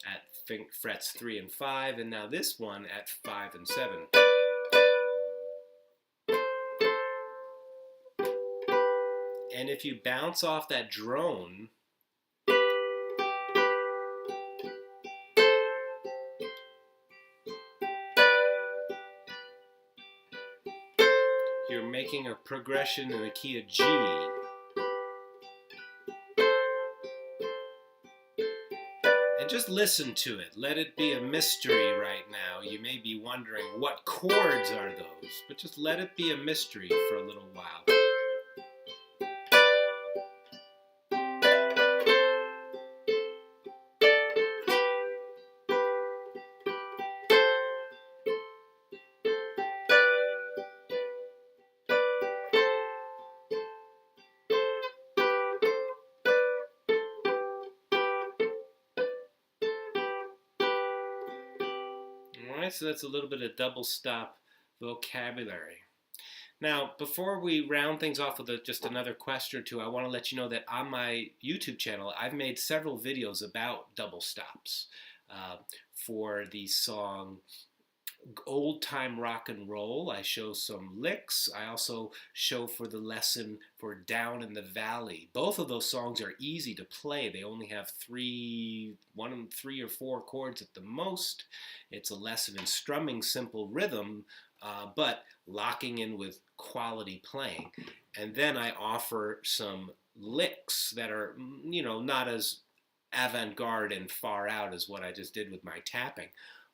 at frets 3 and 5, and now this one at 5 and 7. And if you bounce off that drone, you're making a progression in the key of G. And just listen to it. Let it be a mystery right now Now, you may be wondering, what chords are those? But just let it be a mystery for a little while. Alright, so that's a little bit of double stop vocabulary. Now, before we round things off with just another question or two, I want to let you know that on my YouTube channel, I've made several videos about double stops for the song Old Time Rock and Roll. I show some licks. I also show for the lesson for Down in the Valley. Both of those songs are easy to play. They only have three or four chords at the most. It's a lesson in strumming simple rhythm, but locking in with quality playing. And then I offer some licks that are, not as avant-garde and far out as what I just did with my tapping.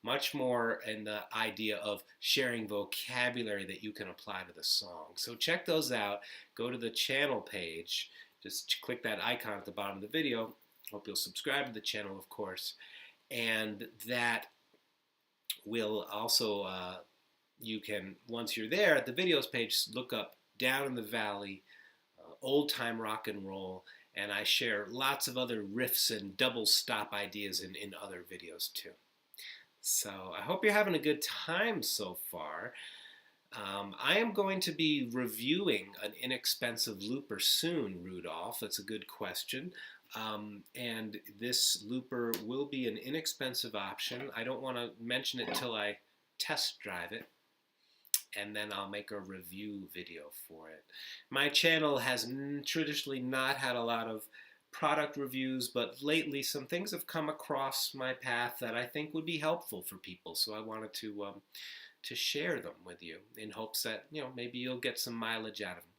Much more in the idea of sharing vocabulary that you can apply to the song. So check those out. Go to the channel page. Just click that icon at the bottom of the video. Hope you'll subscribe to the channel, of course. And that will also, you can, once you're there at the videos page, look up Down in the Valley, Old Time Rock and Roll, and I share lots of other riffs and double stop ideas in other videos too. So I hope you're having a good time so far. I am going to be reviewing an inexpensive looper soon, Rudolph. That's a good question. And this looper will be an inexpensive option. I don't want to mention it till I test drive it, and then I'll make a review video for it. My channel has traditionally not had a lot of product reviews, but lately some things have come across my path that I think would be helpful for people. So I wanted to share them with you in hopes that maybe you'll get some mileage out of them.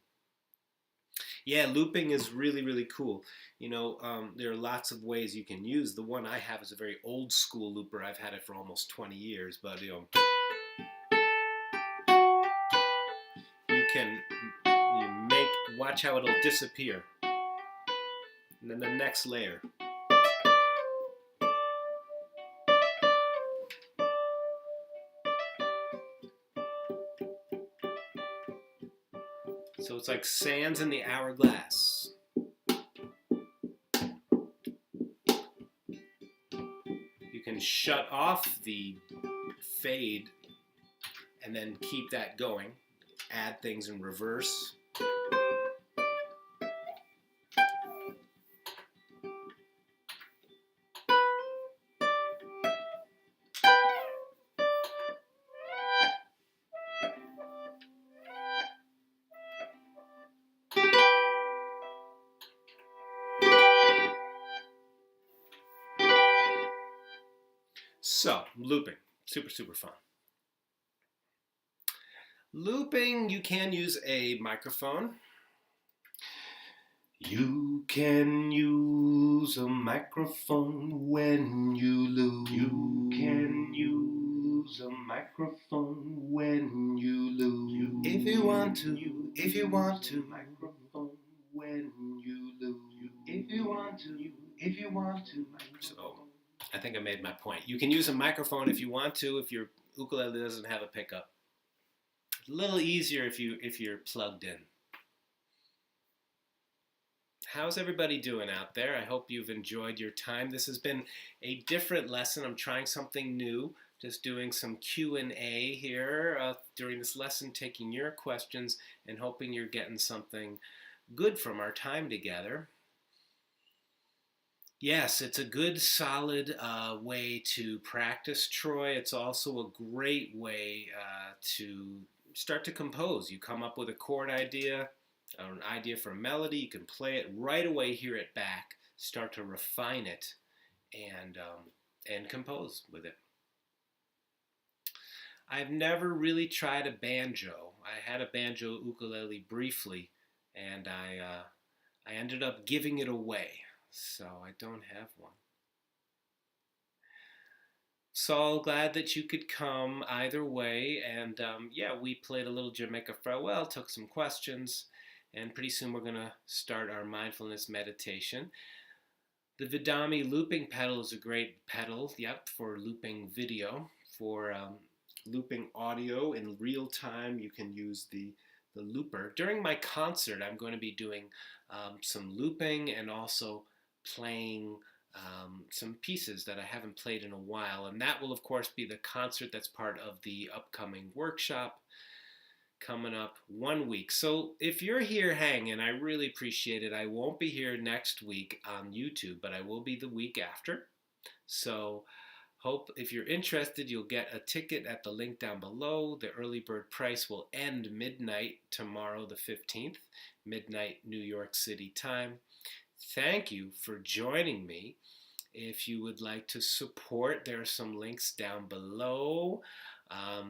Yeah, looping is really, really cool. There are lots of ways you can use. The one I have is a very old school looper. I've had it for almost 20 years, but watch how it'll disappear. And then the next layer. So it's like sands in the hourglass. You can shut off the fade and then keep that going. Add things in reverse. So, looping, super, super fun. Looping, you can use a microphone. You can use a microphone when you loop. You can use a microphone when you loop. If you want to, if you want to. Microphone when you loop. If you want to, if you want to. So, I think I made my point. You can use a microphone if you want to, if your ukulele doesn't have a pickup. It's a little easier if you're plugged in. How's everybody doing out there? I hope you've enjoyed your time. This has been a different lesson. I'm trying something new, just doing some Q&A here during this lesson, taking your questions and hoping you're getting something good from our time together. Yes, it's a good, solid way to practice, Troy. It's also a great way to start to compose. You come up with a chord idea, an idea for a melody, you can play it right away, hear it back, start to refine it, and compose with it. I've never really tried a banjo. I had a banjo ukulele briefly, and I ended up giving it away. So I don't have one. So glad that you could come either way. And yeah, we played a little Jamaica Farewell, took some questions, and pretty soon we're going to start our mindfulness meditation. The Vidami looping pedal is a great pedal, yep, for looping video. For looping audio in real time, you can use the looper. During my concert, I'm going to be doing some looping and also playing some pieces that I haven't played in a while. And that will, of course, be the concert that's part of the upcoming workshop coming up 1 week. So if you're here hanging, I really appreciate it. I won't be here next week on YouTube, but I will be the week after. So hope if you're interested, you'll get a ticket at the link down below. The early bird price will end midnight tomorrow, the 15th, midnight New York City time. Thank you for joining me. If you would like to support, there are some links down below.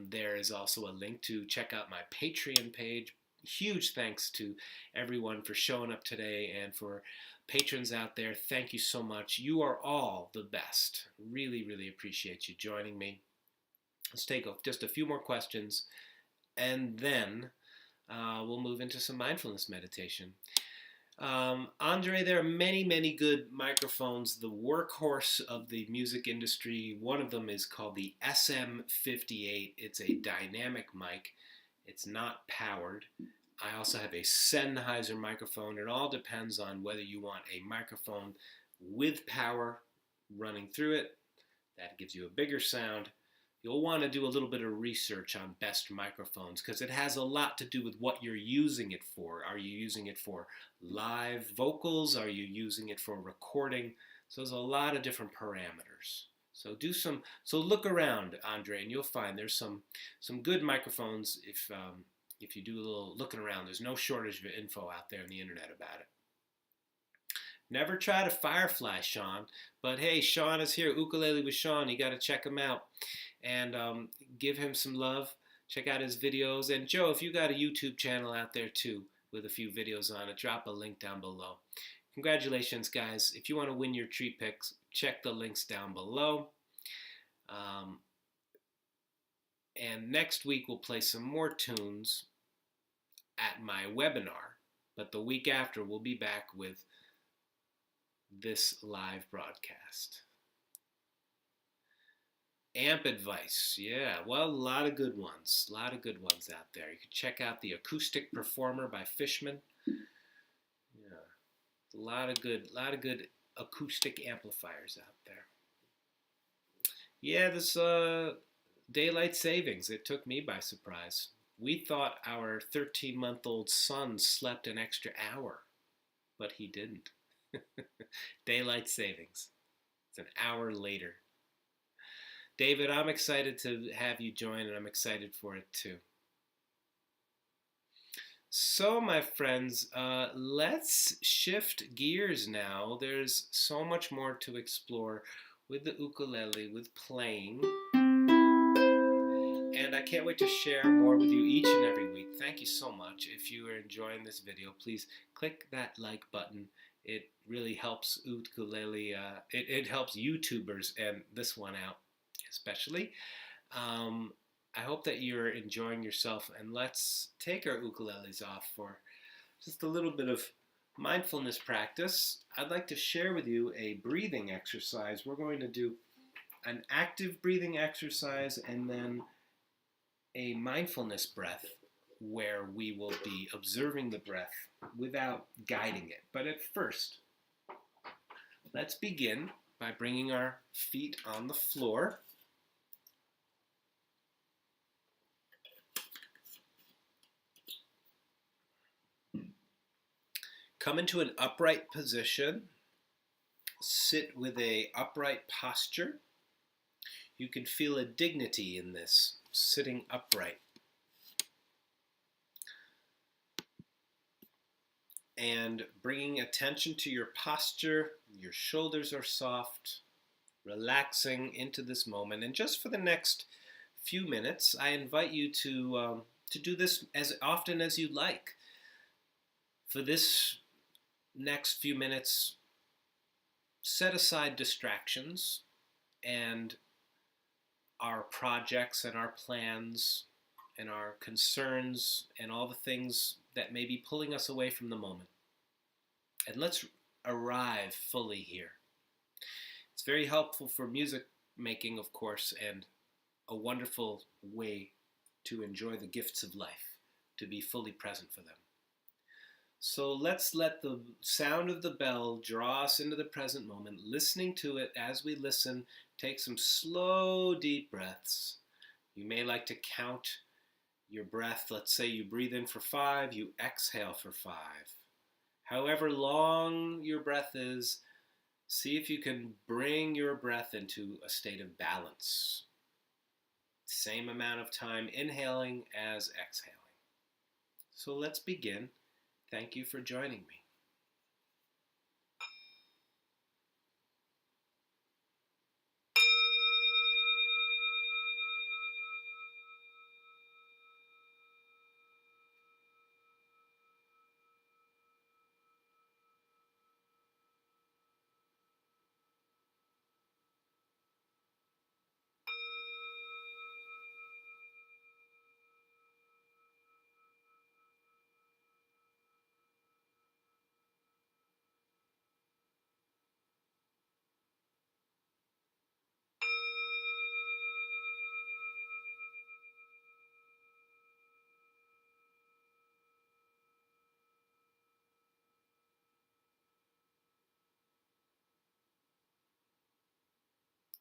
There is also a link to check out my Patreon page. Huge thanks to everyone for showing up today, and for patrons out there, thank you so much. You are all the best. Really, really appreciate you joining me. Let's take just a few more questions, and then we'll move into some mindfulness meditation. Andre, there are many, many good microphones. The workhorse of the music industry, one of them is called the SM58. It's a dynamic mic. It's not powered. I also have a Sennheiser microphone. It all depends on whether you want a microphone with power running through it. That gives you a bigger sound. You'll want to do a little bit of research on best microphones, because it has a lot to do with what you're using it for. Are you using it for live vocals? Are you using it for recording? So there's a lot of different parameters. So look around, Andre, and you'll find there's some good microphones. If you do a little looking around, there's no shortage of info out there on the internet about it. Never tried a Firefly, Sean, but hey, Sean is here. Ukulele with Sean. You got to check him out and give him some love. Check out his videos. And Joe, if you got a YouTube channel out there too with a few videos on it, drop a link down below. Congratulations, guys. If you want to win your tree picks, check the links down below. And next week we'll play some more tunes at my webinar. But the week after we'll be back with this live broadcast. Amp advice, yeah, well, a lot of good ones. A lot of good ones out there. You can check out the Acoustic Performer by Fishman. Yeah, a lot of good acoustic amplifiers out there. Yeah, this daylight savings, it took me by surprise. We thought our 13-month-old son slept an extra hour, but he didn't. Daylight savings. It's an hour later. David, I'm excited to have you join, and I'm excited for it too. So, my friends, let's shift gears now. There's so much more to explore with the ukulele, with playing. And I can't wait to share more with you each and every week. Thank you so much. If you are enjoying this video, please click that like button. It really helps ukulele, it helps YouTubers and this one out especially. I hope that you're enjoying yourself, and let's take our ukuleles off for just a little bit of mindfulness practice. I'd like to share with you a breathing exercise. We're going to do an active breathing exercise and then a mindfulness breath where we will be observing the breath without guiding it. But at first, let's begin by bringing our feet on the floor. Come into an upright position. Sit with an upright posture. You can feel a dignity in this, sitting upright. And bringing attention to your posture, your shoulders are soft, relaxing into this moment. And just for the next few minutes, I invite you to do this as often as you like. For this next few minutes, set aside distractions and our projects and our plans and our concerns and all the things that may be pulling us away from the moment. And let's arrive fully here. It's very helpful for music making, of course, and a wonderful way to enjoy the gifts of life, to be fully present for them. So let's let the sound of the bell draw us into the present moment, listening to it as we listen. Take some slow, deep breaths. You may like to count your breath. Let's say you breathe in for 5, you exhale for 5. However long your breath is, see if you can bring your breath into a state of balance. Same amount of time inhaling as exhaling. So let's begin. Thank you for joining me.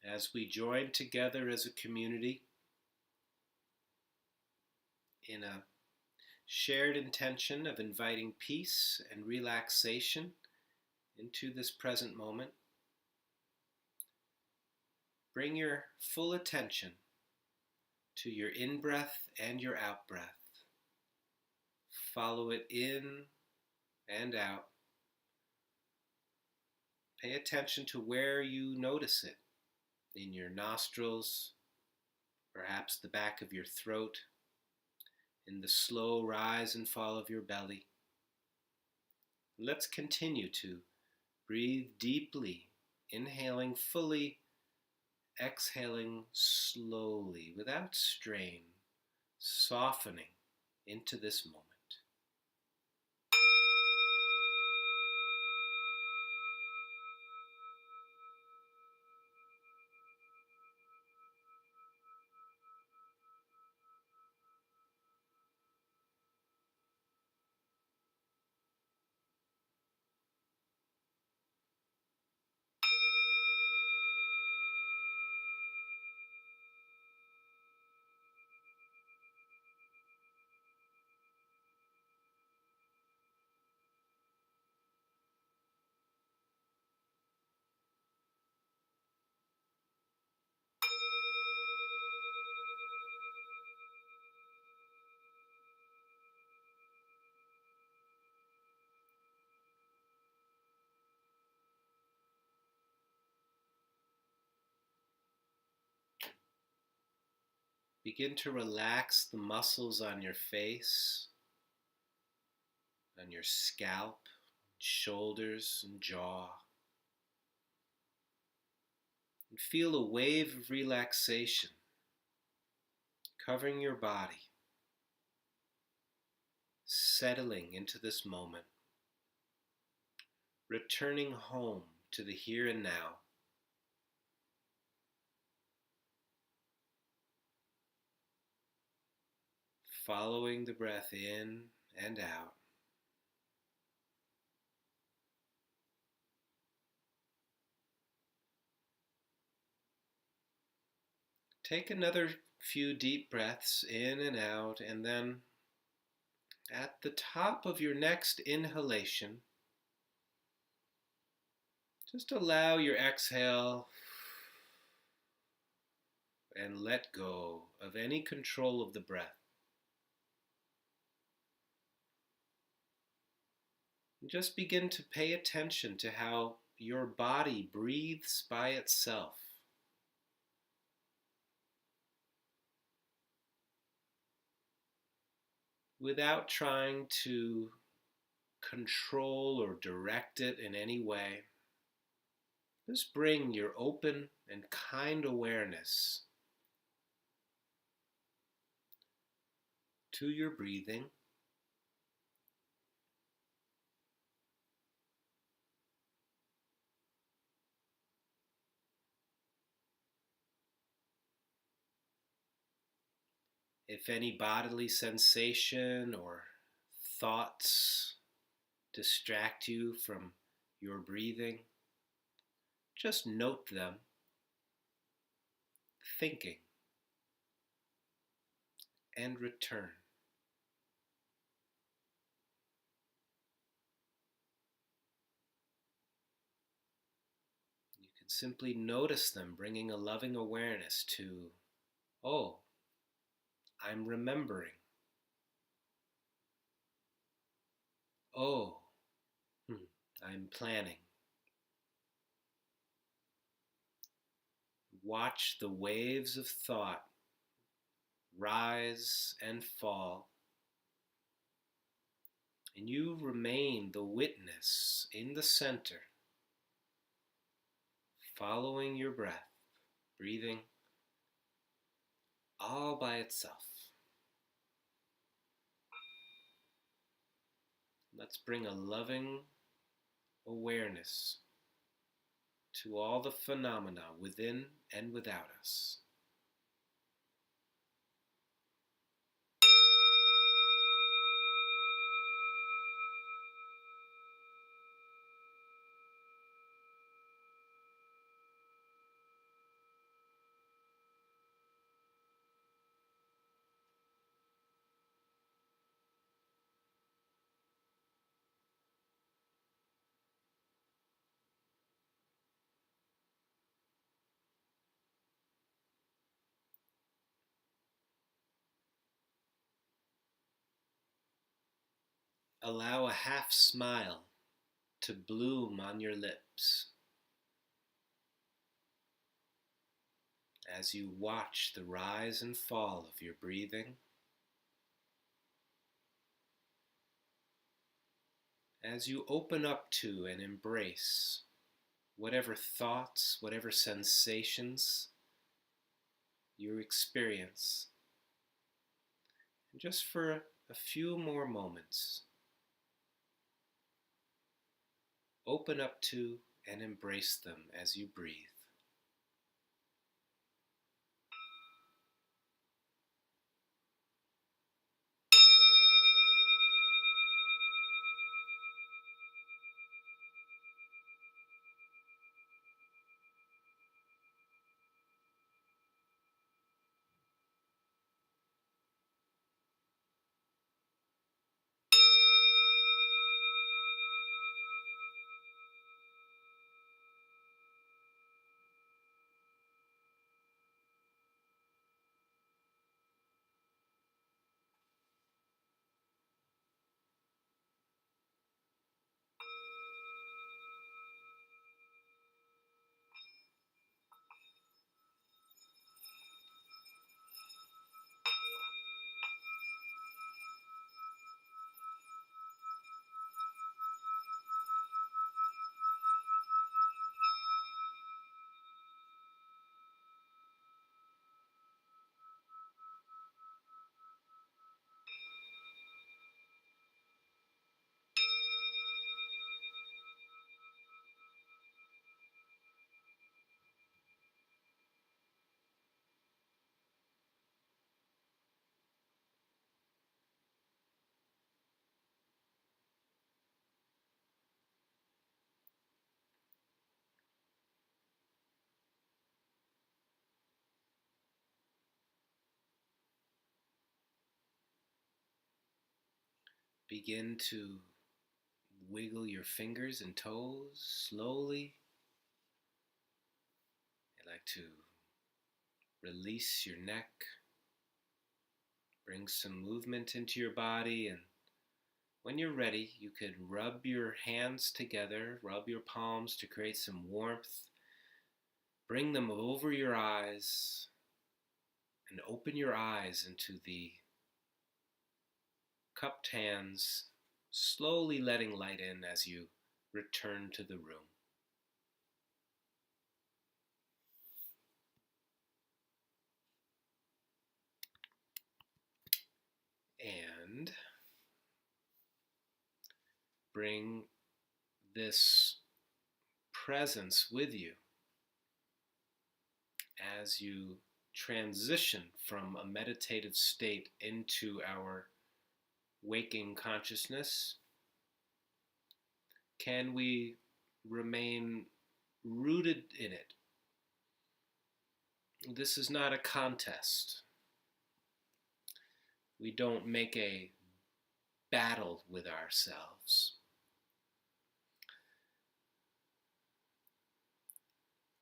As we join together as a community in a shared intention of inviting peace and relaxation into this present moment, bring your full attention to your in-breath and your out-breath. Follow it in and out. Pay attention to where you notice it, in your nostrils, perhaps the back of your throat, in the slow rise and fall of your belly. Let's continue to breathe deeply, inhaling fully, exhaling slowly, without strain, softening into this moment. Begin to relax the muscles on your face, on your scalp, shoulders, and jaw. And feel a wave of relaxation covering your body, settling into this moment, returning home to the here and now. Following the breath in and out. Take another few deep breaths in and out, and then at the top of your next inhalation, just allow your exhale and let go of any control of the breath. And just begin to pay attention to how your body breathes by itself. Without trying to control or direct it in any way. Just bring your open and kind awareness to your breathing. If any bodily sensation or thoughts distract you from your breathing, just note them, thinking, and return. You can simply notice them, bringing a loving awareness to, oh, I'm remembering. Oh, I'm planning. Watch the waves of thought rise and fall, and you remain the witness in the center, following your breath, breathing all by itself. Let's bring a loving awareness to all the phenomena within and without us. Allow a half smile to bloom on your lips as you watch the rise and fall of your breathing, as you open up to and embrace whatever thoughts, whatever sensations you experience. And just for a few more moments, open up to and embrace them as you breathe. Begin to wiggle your fingers and toes slowly. I like to release your neck, bring some movement into your body, and when you're ready, you could rub your hands together, rub your palms to create some warmth. Bring them over your eyes and open your eyes into the cupped hands, slowly letting light in as you return to the room. And bring this presence with you as you transition from a meditative state into our waking consciousness. Can we remain rooted in it? This is not a contest. We don't make a battle with ourselves.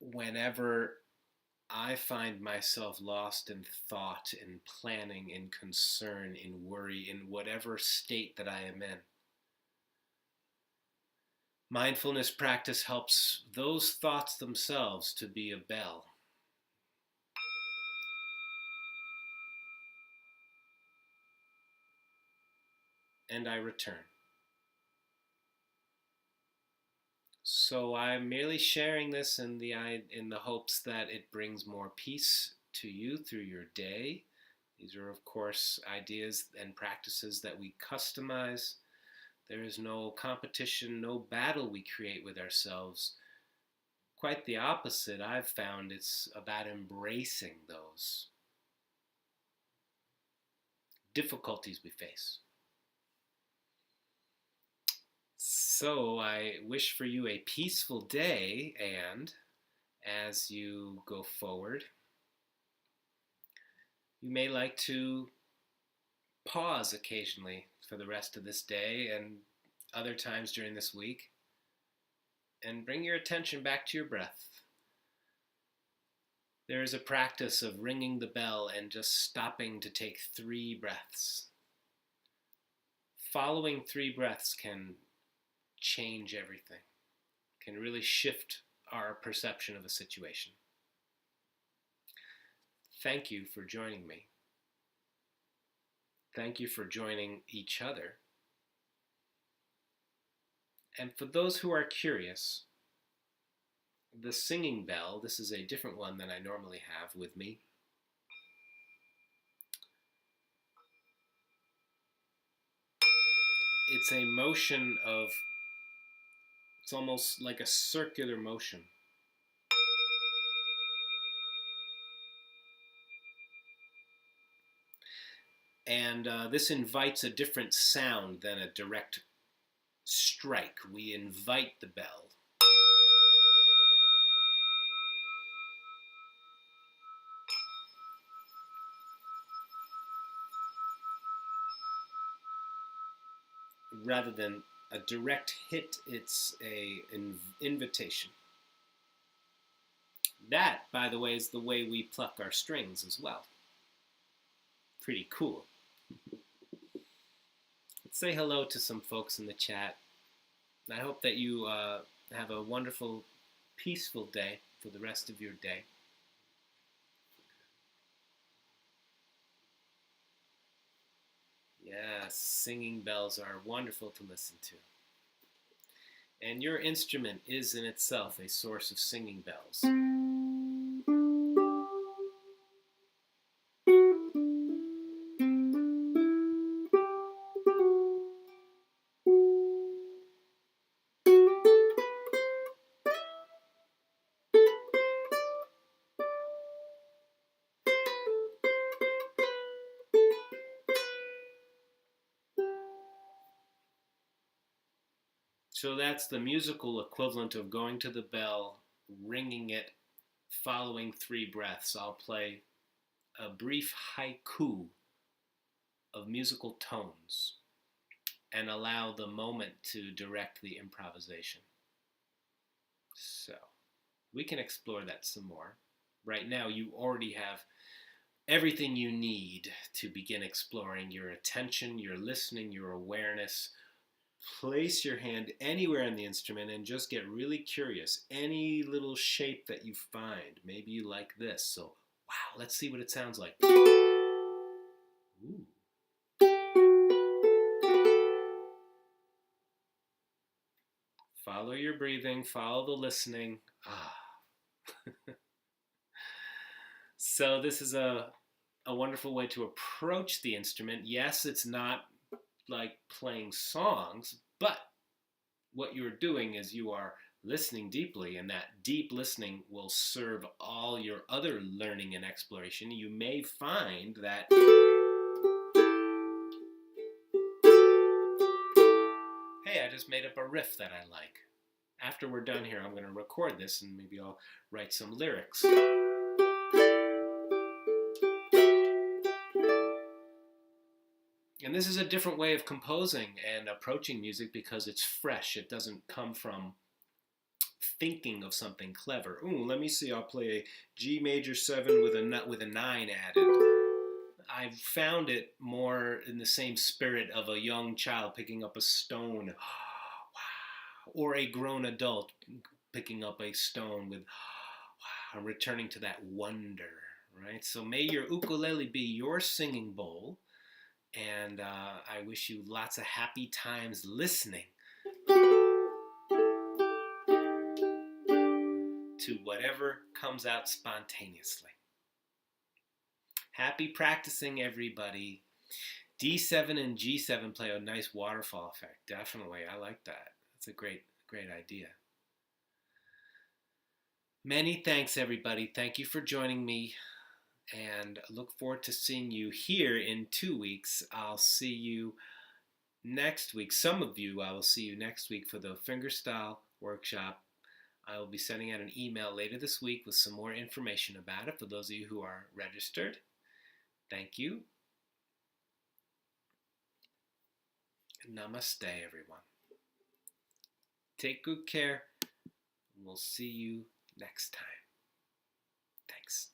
Whenever I find myself lost in thought, in planning, in concern, in worry, in whatever state that I am in, mindfulness practice helps those thoughts themselves to be a bell. And I return. So I'm merely sharing this in the hopes that it brings more peace to you through your day. These are, of course, ideas and practices that we customize. There is no competition, no battle we create with ourselves. Quite the opposite, I've found. It's about embracing those difficulties we face. So I wish for you a peaceful day, and as you go forward, you may like to pause occasionally for the rest of this day and other times during this week, and bring your attention back to your breath. There is a practice of ringing the bell and just stopping to take 3 breaths. Following 3 breaths can change everything, can really shift our perception of a situation. Thank you for joining me. Thank you for joining each other. And for those who are curious, the singing bell, this is a different one than I normally have with me. It's a motion of, it's almost like a circular motion. And this invites a different sound than a direct strike. We invite the bell. Rather than a direct hit, it's an invitation. That, by the way, is the way we pluck our strings as well. Pretty cool. Let's say hello to some folks in the chat. I hope that you have a wonderful, peaceful day for the rest of your day. Yes, singing bells are wonderful to listen to. And your instrument is in itself a source of singing bells. So that's the musical equivalent of going to the bell, ringing it, following 3 breaths. I'll play a brief haiku of musical tones and allow the moment to direct the improvisation. So we can explore that some more. Right now you already have everything you need to begin exploring: your attention, your listening, your awareness. Place your hand anywhere on the instrument and just get really curious. Any little shape that you find. Maybe you like this. So, wow, let's see what it sounds like. Ooh. Follow your breathing, follow the listening. So this is a wonderful way to approach the instrument. Yes, it's not like playing songs, but what you're doing is you are listening deeply, and that deep listening will serve all your other learning and exploration. You may find that hey, I just made up a riff that I like. After we're done here, I'm going to record this and maybe I'll write some lyrics. And this is a different way of composing and approaching music because it's fresh. It doesn't come from thinking of something clever. Ooh, let me see, I'll play a G major 7 with a 9 added. I've found it more in the same spirit of a young child picking up a stone. Wow. Or a grown adult picking up a stone with wow, and returning to that wonder, right? So may your ukulele be your singing bowl, and I wish you lots of happy times listening to whatever comes out spontaneously. Happy practicing, everybody. D7 and G7 play a nice waterfall effect. Definitely, I like that. That's a great idea. Many thanks, everybody. Thank you for joining me, and I look forward to seeing you here in 2 weeks. I'll see you next week. Some of you, I will see you next week for the fingerstyle workshop. I will be sending out an email later this week with some more information about it for those of you who are registered. Thank you. Namaste, everyone. Take good care. We'll see you next time. Thanks.